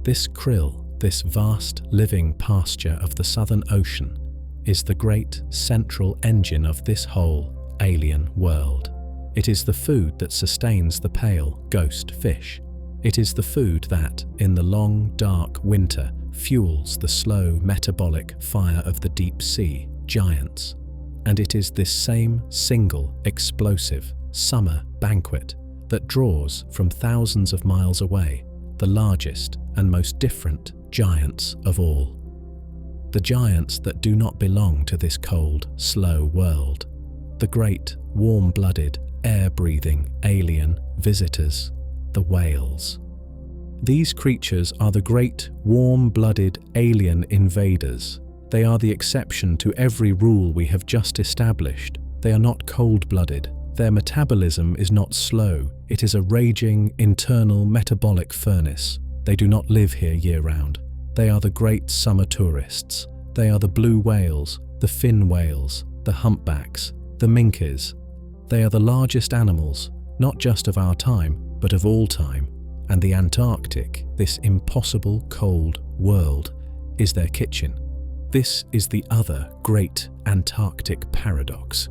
This krill, this vast living pasture of the Southern Ocean, is the great central engine of this whole alien world. It is the food that sustains the pale ghost fish. It is the food that, in the long, dark winter, fuels the slow metabolic fire of the deep sea giants. And it is this same single, explosive summer banquet that draws from thousands of miles away the largest and most different giants of all. The giants that do not belong to this cold, slow world. The great, warm-blooded, air-breathing alien visitors, the whales. These creatures are the great, warm-blooded alien invaders. They are the exception to every rule we have just established. They are not cold-blooded. Their metabolism is not slow. It is a raging, internal metabolic furnace. They do not live here year-round. They are the great summer tourists. They are the blue whales, the fin whales, the humpbacks, the minkies. They are the largest animals, not just of our time, but of all time. And the Antarctic, this impossible cold world, is their kitchen. This is the other great Antarctic paradox.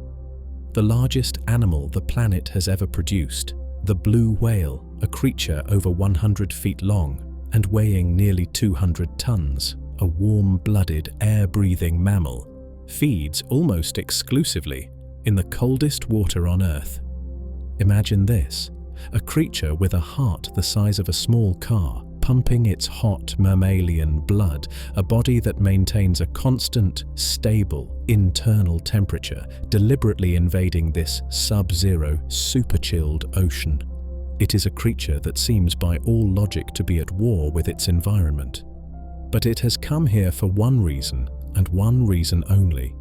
The largest animal the planet has ever produced, the blue whale, a creature over 100 feet long and weighing nearly 200 tons, a warm-blooded, air-breathing mammal, feeds almost exclusively in the coldest water on Earth. Imagine this, a creature with a heart the size of a small car, pumping its hot mammalian blood, a body that maintains a constant, stable, internal temperature, deliberately invading this sub-zero, super-chilled ocean. It is a creature that seems by all logic to be at war with its environment. But it has come here for one reason, and one reason only.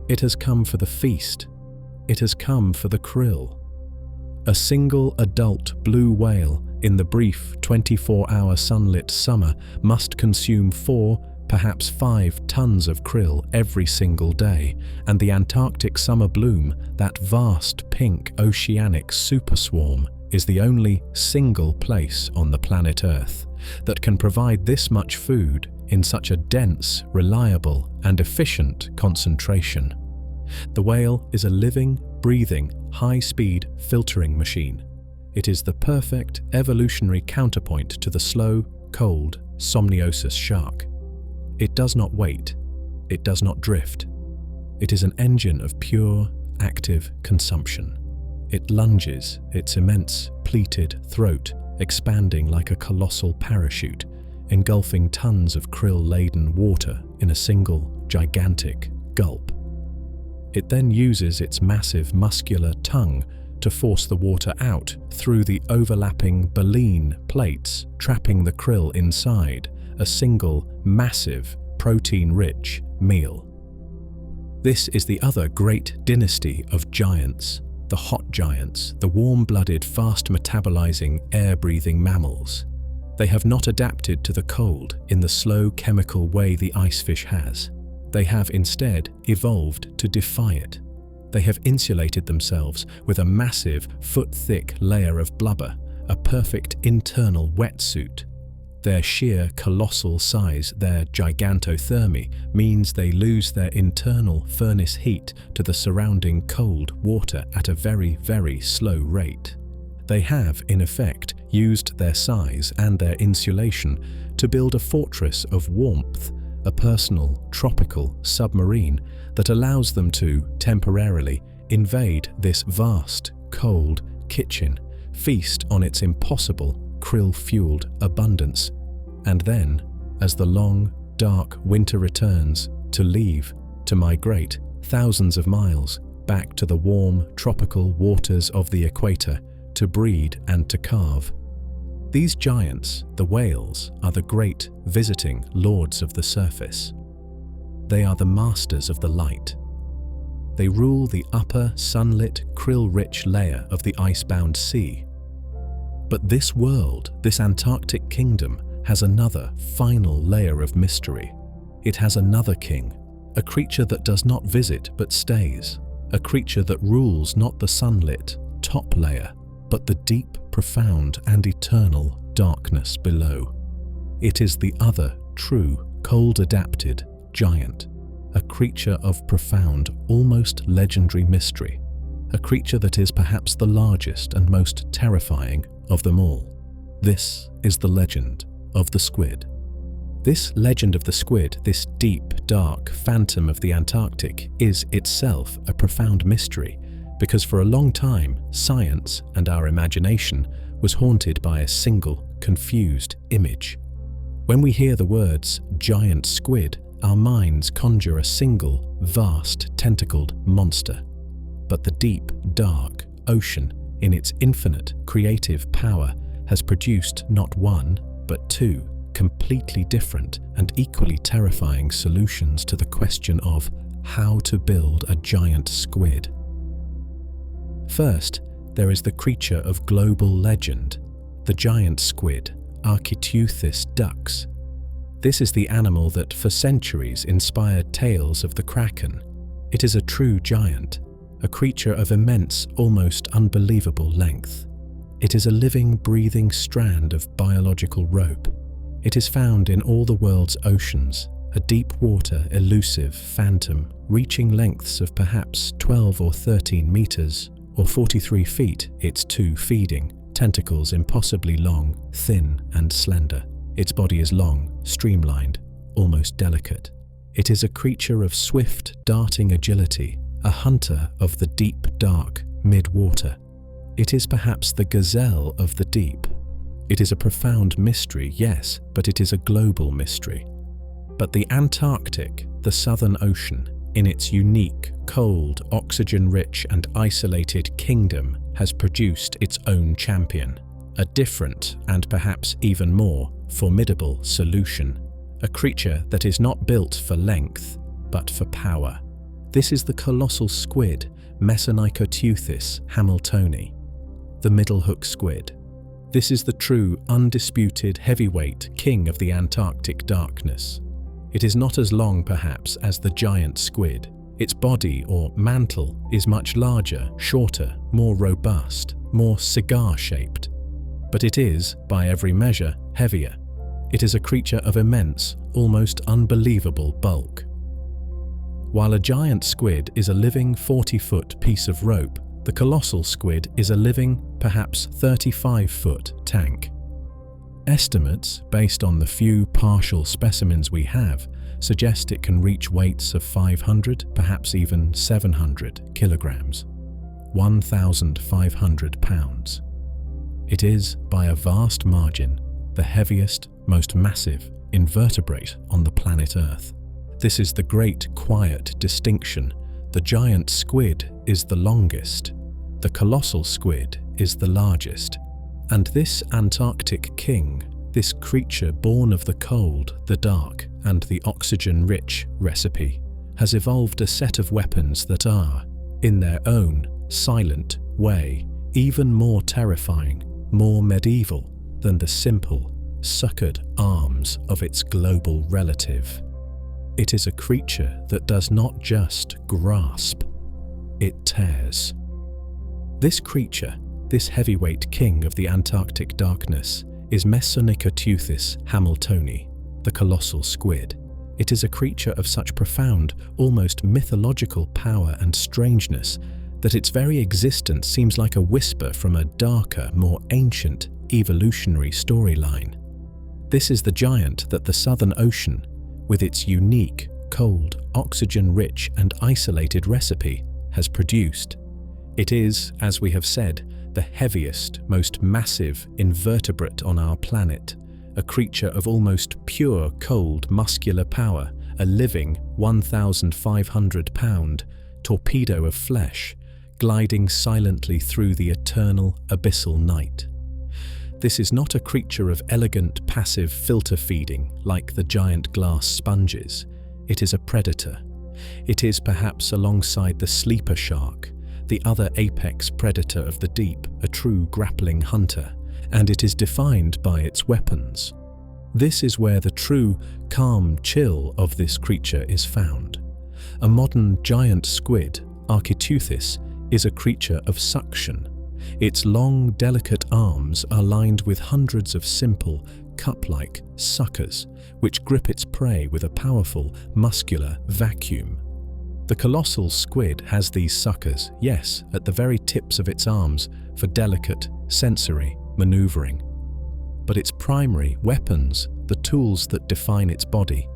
It has come for the feast. It has come for the krill. A single adult blue whale in the brief 24-hour sunlit summer must consume 4, perhaps 5 tons of krill every single day, and the Antarctic summer bloom, that vast pink oceanic superswarm, is the only single place on the planet Earth that can provide this much food in such a dense, reliable, and efficient concentration. The whale is a living, breathing, high-speed filtering machine. It is the perfect evolutionary counterpoint to the slow, cold, somniosus shark. It does not wait. It does not drift. It is an engine of pure, active consumption. It lunges, its immense, pleated throat expanding like a colossal parachute, engulfing tons of krill-laden water in a single, gigantic gulp. It then uses its massive muscular tongue to force the water out through the overlapping baleen plates, trapping the krill inside a single, massive, protein-rich meal. This is the other great dynasty of giants, the hot giants, the warm-blooded, fast-metabolizing, air-breathing mammals. They have not adapted to the cold in the slow chemical way the icefish has. They have instead evolved to defy it. They have insulated themselves with a massive, foot-thick layer of blubber, a perfect internal wetsuit. Their sheer colossal size, their gigantothermy, means they lose their internal furnace heat to the surrounding cold water at a very, very slow rate. They have, in effect, used their size and their insulation to build a fortress of warmth, a personal, tropical submarine that allows them to, temporarily, invade this vast, cold kitchen, feast on its impossible, krill-fueled abundance, and then, as the long, dark winter returns, to leave, to migrate thousands of miles back to the warm, tropical waters of the equator to breed and to carve. These giants, the whales, are the great, visiting lords of the surface. They are the masters of the light. They rule the upper, sunlit, krill-rich layer of the icebound sea. But this world, this Antarctic kingdom, has another, final layer of mystery. It has another king, a creature that does not visit but stays, a creature that rules not the sunlit, top layer, but the deep, profound and eternal darkness below. It is the other, true, cold-adapted giant, a creature of profound, almost legendary mystery, a creature that is perhaps the largest and most terrifying of them all. This is the legend of the squid. This legend of the squid, this deep, dark phantom of the Antarctic, is itself a profound mystery, because for a long time, science and our imagination was haunted by a single, confused image. When we hear the words giant squid, our minds conjure a single, vast, tentacled monster. But the deep, dark ocean, in its infinite creative power, has produced not one, but two completely different and equally terrifying solutions to the question of how to build a giant squid. First, there is the creature of global legend, the giant squid, Architeuthis dux. This is the animal that for centuries inspired tales of the kraken. It is a true giant, a creature of immense, almost unbelievable length. It is a living, breathing strand of biological rope. It is found in all the world's oceans, a deep-water, elusive phantom reaching lengths of perhaps 12 or 13 meters, or 43 feet, its two feeding, tentacles impossibly long, thin and slender. Its body is long, streamlined, almost delicate. It is a creature of swift, darting agility, a hunter of the deep, dark, mid-water. It is perhaps the gazelle of the deep. It is a profound mystery, yes, but it is a global mystery. But the Antarctic, the Southern Ocean, in its unique, cold, oxygen-rich and isolated kingdom, has produced its own champion, a different and perhaps even more formidable solution, a creature that is not built for length, but for power. This is the colossal squid, Messonychoteuthis hamiltoni, the middle hook squid. This is the true, undisputed heavyweight king of the Antarctic darkness. It is not as long, perhaps, as the giant squid. Its body, or mantle, is much larger, shorter, more robust, more cigar-shaped. But it is, by every measure, heavier. It is a creature of immense, almost unbelievable bulk. While a giant squid is a living 40-foot piece of rope, the colossal squid is a living, perhaps 35-foot tank. Estimates, based on the few partial specimens we have, suggest it can reach weights of 500, perhaps even 700 kilograms, 1,500 pounds. It is, by a vast margin, the heaviest, most massive invertebrate on the planet Earth. This is the great, quiet distinction, the The giant squid is the longest, the colossal squid is the largest, and this Antarctic king, this creature born of the cold, the dark, and the oxygen-rich recipe, has evolved a set of weapons that are, in their own silent way, even more terrifying, more medieval than the simple, suckered arms of its global relative. It is a creature that does not just grasp, it tears. This creature, this heavyweight king of the Antarctic darkness, is Mesonicoteuthis hamiltoni, the colossal squid. It is a creature of such profound, almost mythological power and strangeness that its very existence seems like a whisper from a darker, more ancient, evolutionary storyline. This is the giant that the Southern Ocean, with its unique, cold, oxygen-rich and isolated recipe, has produced. It is, as we have said, the heaviest, most massive invertebrate on our planet, a creature of almost pure cold muscular power, a living 1,500-pound torpedo of flesh, gliding silently through the eternal abyssal night. This is not a creature of elegant passive filter feeding like the giant glass sponges. It is a predator. It is perhaps alongside the sleeper shark, the other apex predator of the deep, a true grappling hunter, and it is defined by its weapons. This is where the true calm chill of this creature is found. A modern giant squid, Architeuthis, is a creature of suction. Its long, delicate arms are lined with hundreds of simple, cup-like suckers, which grip its prey with a powerful, muscular vacuum. The colossal squid has these suckers, yes, at the very tips of its arms, for delicate, sensory maneuvering. But its primary weapons, the tools that define its body,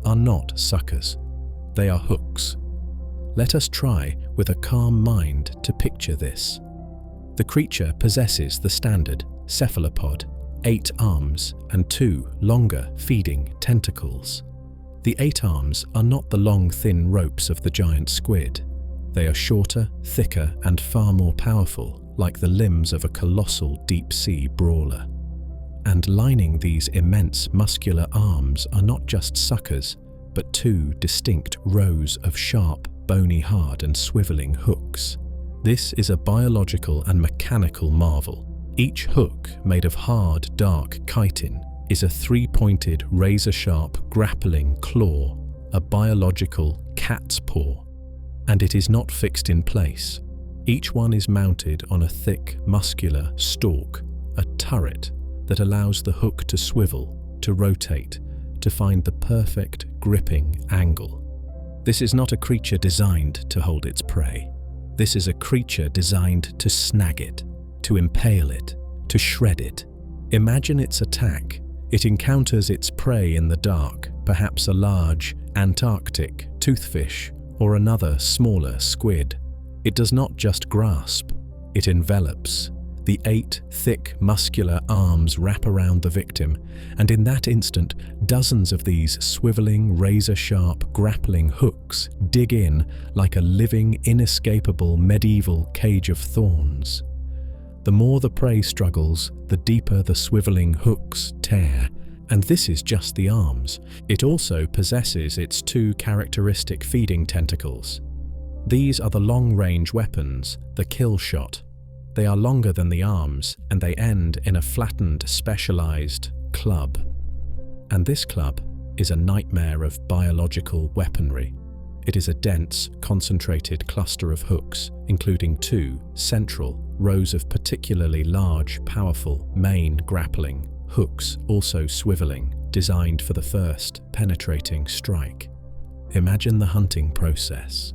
are not suckers. They are hooks. Let us try, with a calm mind, to picture this. The creature possesses the standard cephalopod, 8 arms and 2 longer feeding tentacles. The 8 arms are not the long thin ropes of the giant squid. They are shorter, thicker and far more powerful, like the limbs of a colossal deep-sea brawler. And lining these immense muscular arms are not just suckers, but 2 distinct rows of sharp, bony hard and swiveling hooks. This is a biological and mechanical marvel. Each hook, made of hard, dark chitin, is a 3-pointed, razor-sharp, grappling claw, a biological cat's paw. And it is not fixed in place. Each one is mounted on a thick, muscular stalk, a turret that allows the hook to swivel, to rotate, to find the perfect gripping angle. This is not a creature designed to hold its prey. This is a creature designed to snag it, to impale it, to shred it. Imagine its attack. It encounters its prey in the dark, perhaps a large Antarctic toothfish or another smaller squid. It does not just grasp, it envelops. The 8 thick, muscular arms wrap around the victim, and in that instant, dozens of these swiveling, razor-sharp, grappling hooks dig in like a living, inescapable medieval cage of thorns. The more the prey struggles, the deeper the swiveling hooks tear. And this is just the arms. It also possesses its 2 characteristic feeding tentacles. These are the long-range weapons, the kill shot. They are longer than the arms, and they end in a flattened, specialized club. And this club is a nightmare of biological weaponry. It is a dense, concentrated cluster of hooks, including 2 central rows of particularly large, powerful, main grappling hooks, also swiveling, designed for the first penetrating strike. Imagine the hunting process.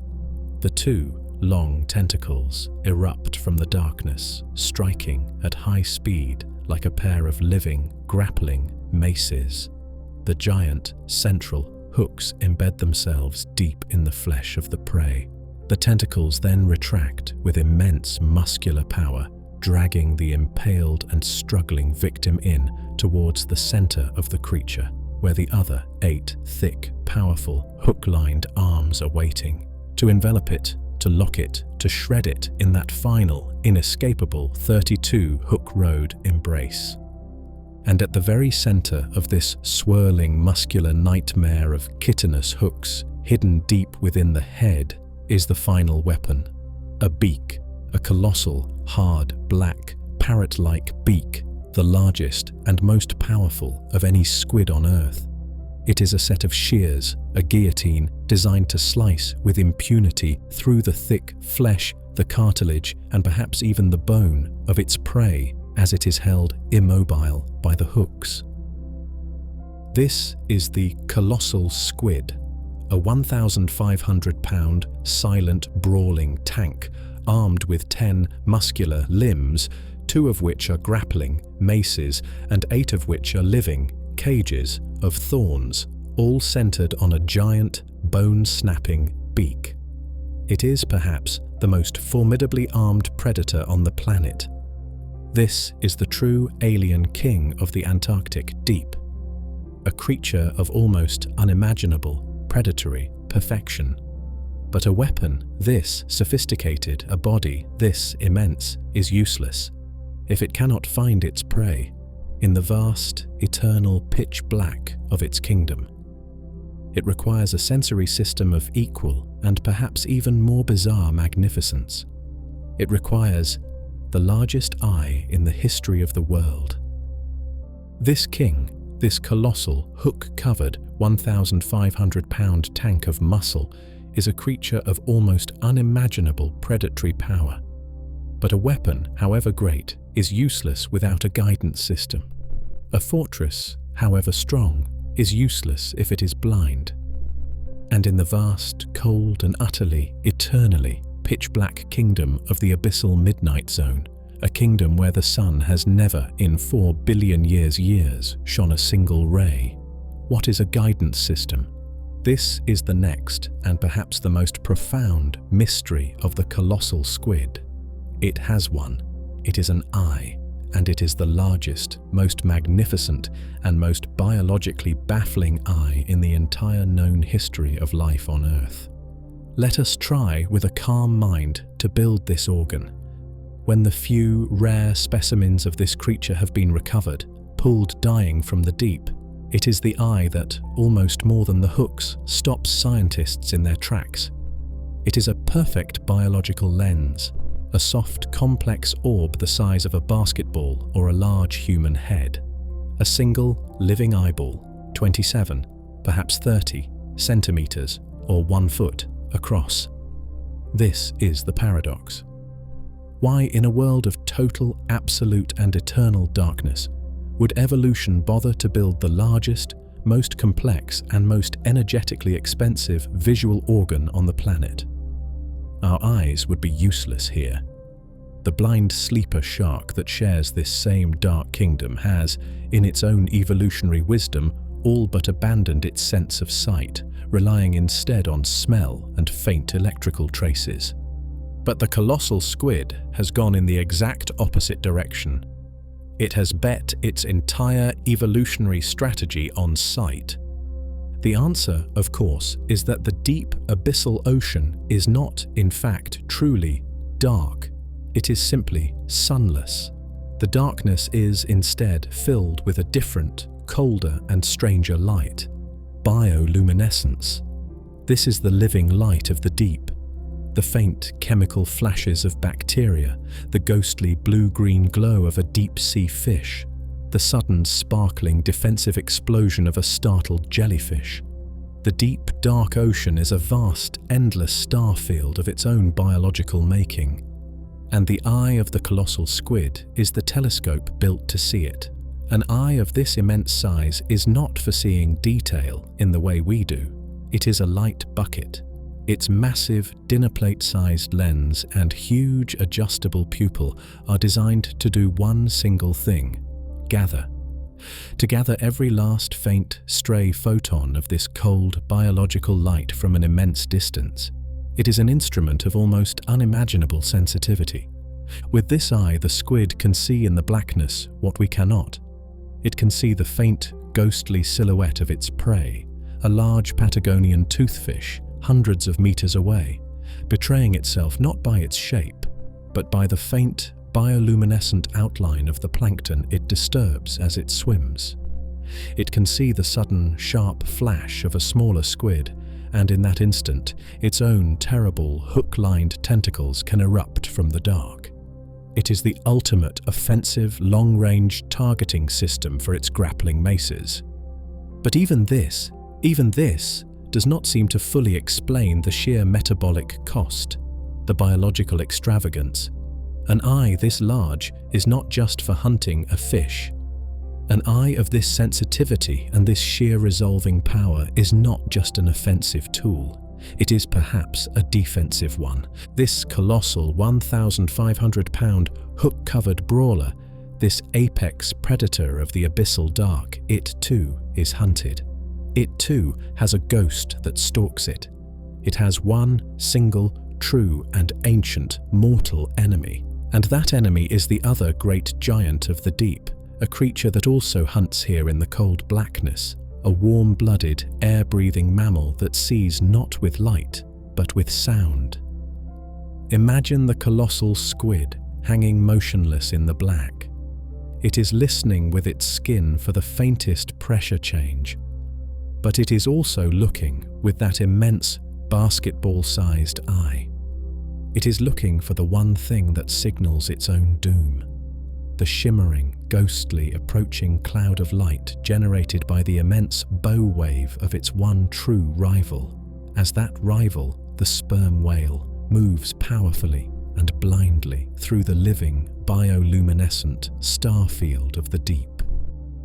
The 2 long tentacles erupt from the darkness, striking at high speed like a pair of living, grappling maces. The giant central hooks embed themselves deep in the flesh of the prey. The tentacles then retract with immense muscular power, dragging the impaled and struggling victim in towards the center of the creature, where the other 8 thick, powerful, hook-lined arms are waiting. to envelop it, to lock it, to shred it in that final, inescapable 32-hook road embrace. And at the very center of this swirling muscular nightmare of chitinous hooks, hidden deep within the head, is the final weapon. A beak, a colossal, hard, black, parrot-like beak, the largest and most powerful of any squid on Earth. It is a set of shears, a guillotine designed to slice with impunity through the thick flesh, the cartilage, and perhaps even the bone of its prey as it is held immobile by the hooks. This is the colossal squid, a 1,500-pound silent brawling tank armed with 10 muscular limbs, 2 of which are grappling maces and 8 of which are living cages of thorns, all centered on a giant, bone-snapping beak. It is perhaps the most formidably armed predator on the planet. This is the true alien king of the Antarctic deep, a creature of almost unimaginable predatory perfection. But a weapon this sophisticated, a body this immense, is useless if it cannot find its prey in the vast, eternal pitch black of its kingdom. It requires a sensory system of equal and perhaps even more bizarre magnificence. It requires the largest eye in the history of the world. This king, this colossal, hook-covered, 1,500-pound tank of muscle, is a creature of almost unimaginable predatory power. But a weapon, however great, is useless without a guidance system. A fortress, however strong, is useless if it is blind. And in the vast, cold and utterly, eternally pitch-black kingdom of the abyssal midnight zone, a kingdom where the sun has never in 4 billion years shone a single ray, what is a guidance system? This is the next and perhaps the most profound mystery of the colossal squid. It has one. It is an eye, and it is the largest, most magnificent, and most biologically baffling eye in the entire known history of life on Earth. Let us try with a calm mind to build this organ. When the few rare specimens of this creature have been recovered, pulled dying from the deep, it is the eye that, almost more than the hooks, stops scientists in their tracks. It is a perfect biological lens, a soft, complex orb the size of a basketball or a large human head. A single, living eyeball, 27, perhaps 30, centimeters or 1 foot across. This is the paradox. Why, in a world of total, absolute and eternal darkness, would evolution bother to build the largest, most complex and most energetically expensive visual organ on the planet? Our eyes would be useless here. The blind sleeper shark that shares this same dark kingdom has, in its own evolutionary wisdom, all but abandoned its sense of sight, relying instead on smell and faint electrical traces. But the colossal squid has gone in the exact opposite direction. It has bet its entire evolutionary strategy on sight. The answer, of course, is that the deep abyssal ocean is not, in fact, truly dark. It is simply sunless. The darkness is instead filled with a different, colder and stranger light, bioluminescence. This is the living light of the deep. The faint chemical flashes of bacteria, the ghostly blue-green glow of a deep-sea fish, the sudden sparkling defensive explosion of a startled jellyfish. The deep, dark ocean is a vast, endless star field of its own biological making. And the eye of the colossal squid is the telescope built to see it. An eye of this immense size is not for seeing detail in the way we do. It is a light bucket. Its massive, dinner plate-sized lens and huge adjustable pupil are designed to do one single thing: gather. To gather every last faint, stray photon of this cold, biological light from an immense distance. It is an instrument of almost unimaginable sensitivity. With this eye, the squid can see in the blackness what we cannot. It can see the faint, ghostly silhouette of its prey, a large Patagonian toothfish, hundreds of meters away, betraying itself not by its shape, but by the faint, bioluminescent outline of the plankton it disturbs as it swims. It can see the sudden, sharp flash of a smaller squid, and in that instant, its own terrible, hook-lined tentacles can erupt from the dark. It is the ultimate offensive, long-range targeting system for its grappling maces. But even this does not seem to fully explain the sheer metabolic cost, the biological extravagance. An eye this large is not just for hunting a fish. An eye of this sensitivity and this sheer resolving power is not just an offensive tool. It is perhaps a defensive one. This colossal 1,500-pound hook-covered brawler, this apex predator of the abyssal dark, it too is hunted. It too has a ghost that stalks it. It has one single, true and ancient mortal enemy. And that enemy is the other great giant of the deep, a creature that also hunts here in the cold blackness, a warm-blooded, air-breathing mammal that sees not with light, but with sound. Imagine the colossal squid hanging motionless in the black. It is listening with its skin for the faintest pressure change, but it is also looking with that immense, basketball-sized eye. It is looking for the one thing that signals its own doom. The shimmering, ghostly, approaching cloud of light generated by the immense bow wave of its one true rival, as that rival, the sperm whale, moves powerfully and blindly through the living, bioluminescent star field of the deep.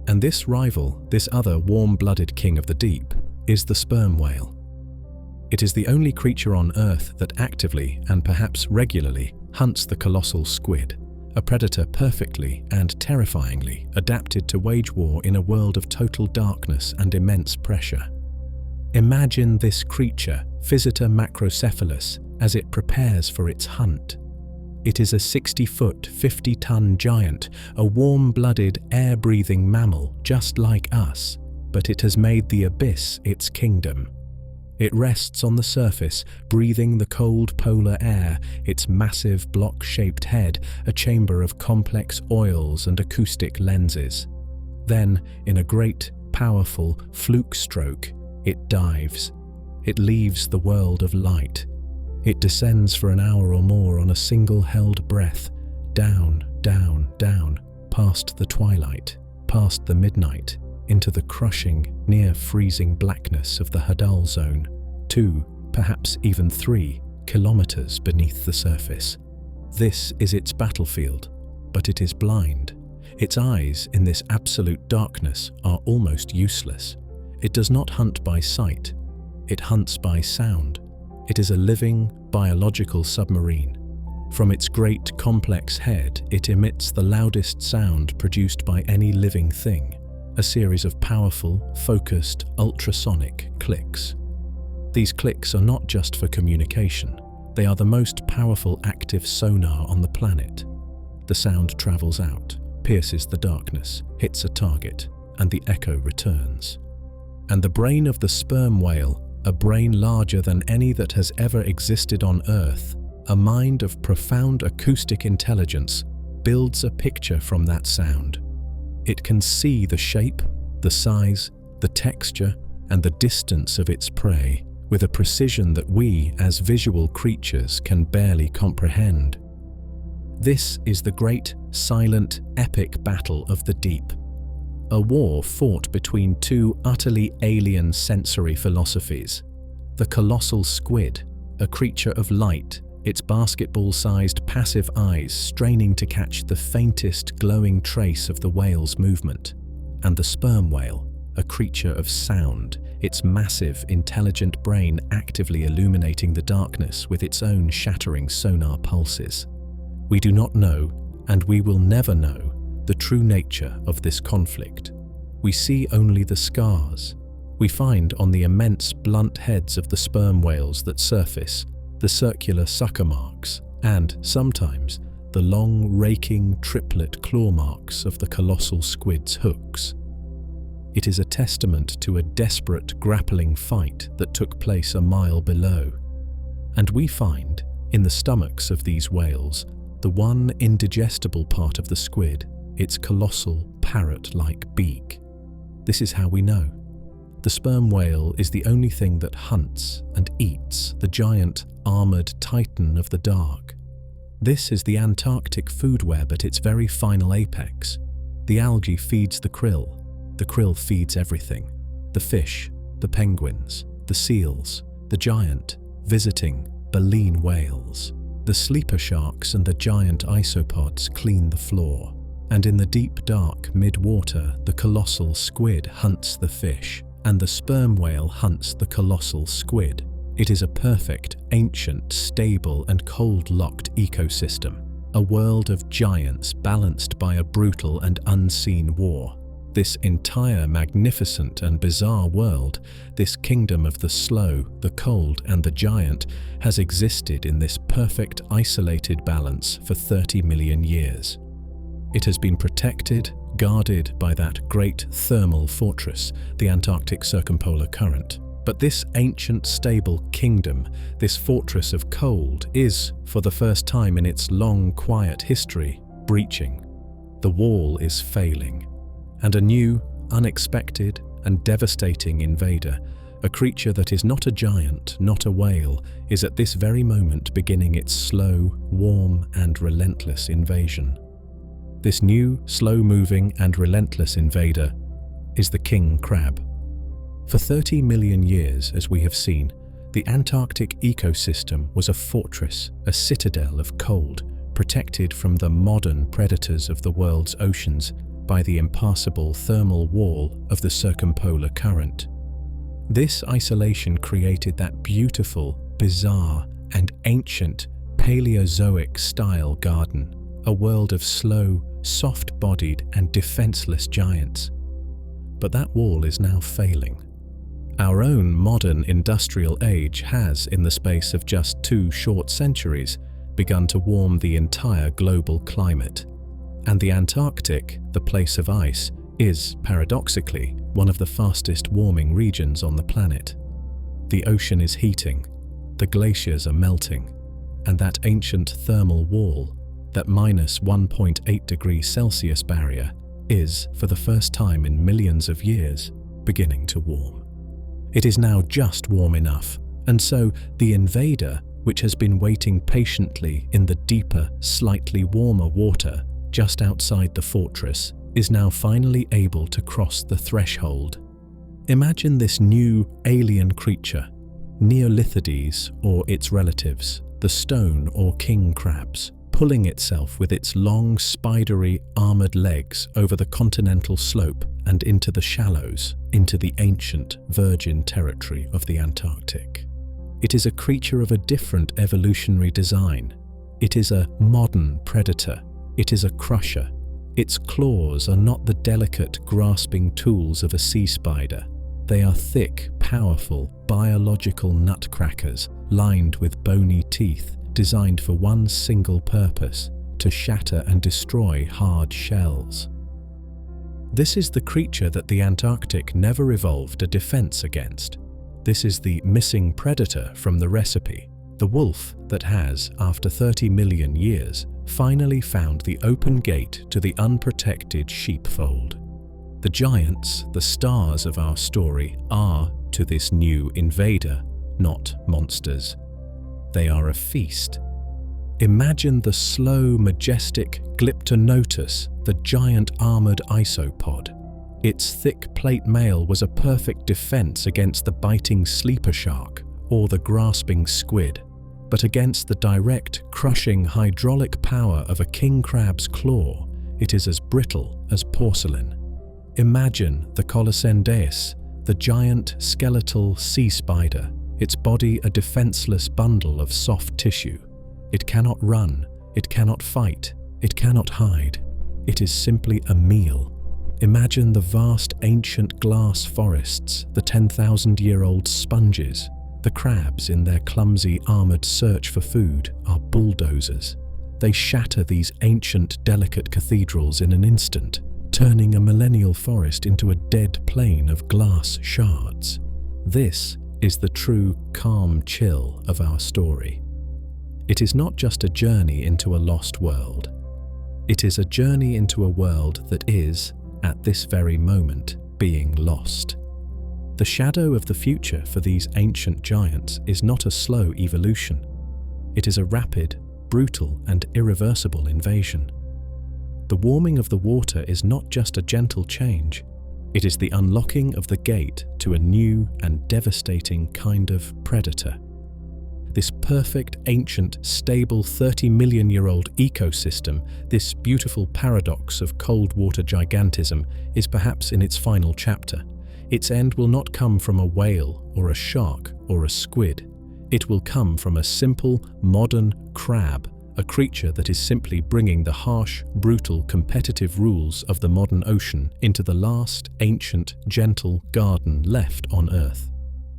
And this rival, this other warm-blooded king of the deep, is the sperm whale. It is the only creature on Earth that actively, and perhaps regularly, hunts the colossal squid, a predator perfectly and terrifyingly adapted to wage war in a world of total darkness and immense pressure. Imagine this creature, Physeter macrocephalus, as it prepares for its hunt. It is a 60-foot, 50-ton giant, a warm-blooded, air-breathing mammal just like us, but it has made the abyss its kingdom. It rests on the surface, breathing the cold polar air, its massive block-shaped head a chamber of complex oils and acoustic lenses. Then, in a great, powerful fluke stroke, it dives. It leaves the world of light. It descends for an hour or more on a single held breath, down, down, down, past the twilight, past the midnight, into the crushing, near-freezing blackness of the Hadal zone, 2, perhaps even 3 kilometers beneath the surface. This is its battlefield, but it is blind. Its eyes in this absolute darkness are almost useless. It does not hunt by sight. It hunts by sound. It is a living, biological submarine. From its great, complex head, it emits the loudest sound produced by any living thing, a series of powerful, focused, ultrasonic clicks. These clicks are not just for communication. They are the most powerful active sonar on the planet. The sound travels out, pierces the darkness, hits a target, and the echo returns. And the brain of the sperm whale, a brain larger than any that has ever existed on Earth, a mind of profound acoustic intelligence, builds a picture from that sound. It can see the shape, the size, the texture, and the distance of its prey with a precision that we, as visual creatures, can barely comprehend. This is the great, silent, epic battle of the deep. A war fought between two utterly alien sensory philosophies. The colossal squid, a creature of light, its basketball-sized passive eyes straining to catch the faintest glowing trace of the whale's movement, and the sperm whale, a creature of sound, its massive, intelligent brain actively illuminating the darkness with its own shattering sonar pulses. We do not know, and we will never know, the true nature of this conflict. We see only the scars. We find on the immense blunt heads of the sperm whales that surface the circular sucker marks and, sometimes, the long, raking triplet claw marks of the colossal squid's hooks. It is a testament to a desperate grappling fight that took place a mile below. And we find, in the stomachs of these whales, the one indigestible part of the squid, its colossal parrot-like beak. This is how we know. The sperm whale is the only thing that hunts and eats the giant armored titan of the dark. This is the Antarctic food web at its very final apex. The algae feeds the krill feeds everything. The fish, the penguins, the seals, the giant, visiting, baleen whales. The sleeper sharks and the giant isopods clean the floor. And in the deep dark mid-water, the colossal squid hunts the fish, and the sperm whale hunts the colossal squid. It is a perfect, ancient, stable and cold-locked ecosystem, a world of giants balanced by a brutal and unseen war. This entire magnificent and bizarre world, this kingdom of the slow, the cold and the giant, has existed in this perfect isolated balance for 30 million years. It has been protected, guarded by that great thermal fortress, the Antarctic circumpolar current. But this ancient stable kingdom, this fortress of cold, is, for the first time in its long quiet history, breaching. The wall is failing. And a new, unexpected and devastating invader, a creature that is not a giant, not a whale, is at this very moment beginning its slow, warm and relentless invasion. This new, slow-moving and relentless invader is the king crab. For 30 million years, as we have seen, the Antarctic ecosystem was a fortress, a citadel of cold, protected from the modern predators of the world's oceans by the impassable thermal wall of the circumpolar current. This isolation created that beautiful, bizarre, and ancient Paleozoic-style garden, a world of slow, soft-bodied and defenseless giants. But that wall is now failing. Our own modern industrial age has, in the space of just 2 short centuries, begun to warm the entire global climate. And the Antarctic, the place of ice, is, paradoxically, one of the fastest warming regions on the planet. The ocean is heating, the glaciers are melting, and that ancient thermal wall, that -1.8 degrees Celsius barrier, is, for the first time in millions of years, beginning to warm. It is now just warm enough, and so the invader, which has been waiting patiently in the deeper, slightly warmer water just outside the fortress, is now finally able to cross the threshold. Imagine this new alien creature, Neolithides or its relatives, the stone or king crabs, pulling itself with its long, spidery, armored legs over the continental slope and into the shallows, into the ancient, virgin territory of the Antarctic. It is a creature of a different evolutionary design. It is a modern predator. It is a crusher. Its claws are not the delicate, grasping tools of a sea spider. They are thick, powerful, biological nutcrackers lined with bony teeth, designed for one single purpose: to shatter and destroy hard shells. This is the creature that the Antarctic never evolved a defense against. This is the missing predator from the recipe, the wolf that has, after 30 million years, finally found the open gate to the unprotected sheepfold. The giants, the stars of our story, are, to this new invader, not monsters. They are a feast. Imagine the slow, majestic Glyptonotus, the giant armored isopod. Its thick plate mail was a perfect defense against the biting sleeper shark or the grasping squid, but against the direct, crushing hydraulic power of a king crab's claw, it is as brittle as porcelain. Imagine the Colossendeus, the giant skeletal sea spider, its body a defenseless bundle of soft tissue. It cannot run, it cannot fight, it cannot hide. It is simply a meal. Imagine the vast ancient glass forests, the 10,000-year-old sponges. The crabs, in their clumsy armored search for food, are bulldozers. They shatter these ancient, delicate cathedrals in an instant, turning a millennial forest into a dead plain of glass shards. This is the true calm chill of our story. It is not just a journey into a lost world. It is a journey into a world that is, at this very moment, being lost. The shadow of the future for these ancient giants is not a slow evolution. It is a rapid, brutal, and irreversible invasion. The warming of the water is not just a gentle change. It is the unlocking of the gate to a new and devastating kind of predator. This perfect, ancient, stable 30-million-year-old ecosystem, this beautiful paradox of cold water gigantism, is perhaps in its final chapter. Its end will not come from a whale or a shark or a squid. It will come from a simple, modern crab, a creature that is simply bringing the harsh, brutal, competitive rules of the modern ocean into the last, ancient, gentle garden left on Earth.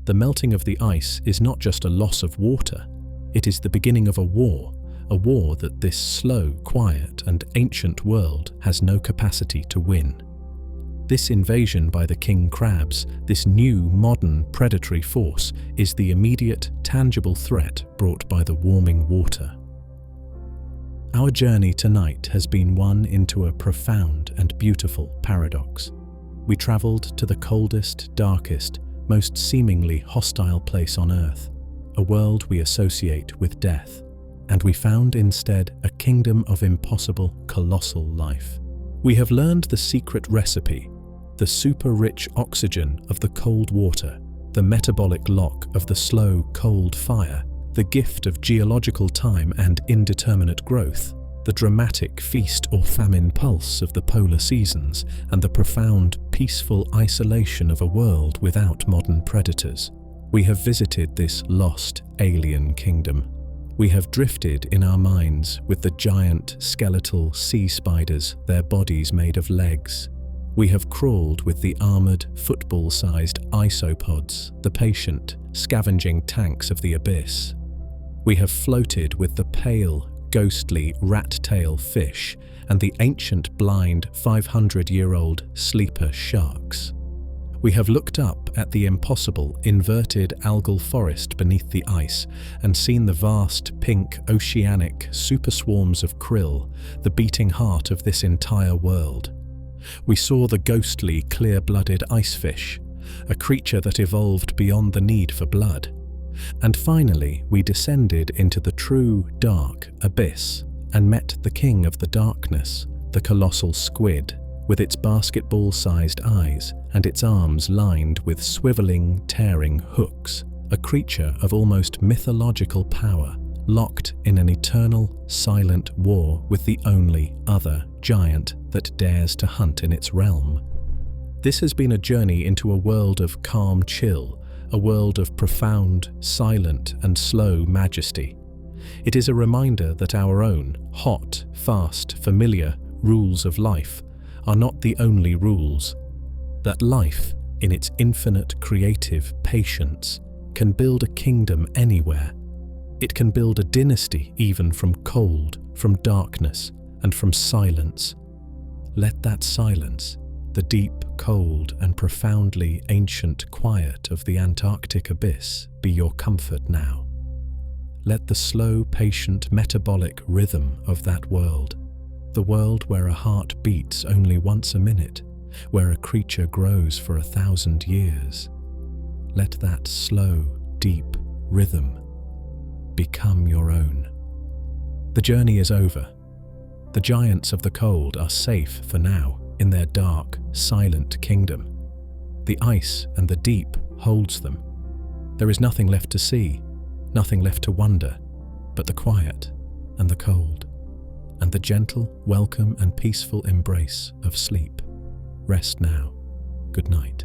The melting of the ice is not just a loss of water. It is the beginning of a war that this slow, quiet, and ancient world has no capacity to win. This invasion by the king crabs, this new, modern, predatory force, is the immediate, tangible threat brought by the warming water. Our journey tonight has been one into a profound and beautiful paradox. We traveled to the coldest, darkest, most seemingly hostile place on Earth, a world we associate with death, and we found instead a kingdom of impossible, colossal life. We have learned the secret recipe, the super-rich oxygen of the cold water, the metabolic lock of the slow, cold fire, the gift of geological time and indeterminate growth, the dramatic feast or famine pulse of the polar seasons, and the profound, peaceful isolation of a world without modern predators. We have visited this lost, alien kingdom. We have drifted in our minds with the giant, skeletal sea spiders, their bodies made of legs. We have crawled with the armored, football-sized isopods, the patient, scavenging tanks of the abyss. We have floated with the pale, ghostly rat-tail fish and the ancient, blind, 500-year-old sleeper sharks. We have looked up at the impossible, inverted algal forest beneath the ice and seen the vast, pink, oceanic superswarms of krill, the beating heart of this entire world. We saw the ghostly, clear-blooded icefish, a creature that evolved beyond the need for blood. And finally, we descended into the true, dark abyss and met the king of the darkness, the colossal squid, with its basketball-sized eyes and its arms lined with swiveling, tearing hooks, a creature of almost mythological power, locked in an eternal, silent war with the only other giant that dares to hunt in its realm. This has been a journey into a world of calm chill, a world of profound, silent, and slow majesty. It is a reminder that our own hot, fast, familiar rules of life are not the only rules, that life, in its infinite creative patience, can build a kingdom anywhere. It can build a dynasty even from cold, from darkness, and from silence. Let that silence, the deep, cold, and profoundly ancient quiet of the Antarctic abyss, be your comfort now. Let the slow, patient, metabolic rhythm of that world, the world where a heart beats only once a minute, where a creature grows for 1,000 years, let that slow, deep rhythm become your own. The journey is over. The giants of the cold are safe for now in their dark, silent kingdom. The ice and the deep holds them. There is nothing left to see, nothing left to wonder, but the quiet and the cold, and the gentle, welcome and peaceful embrace of sleep. Rest now. Good night.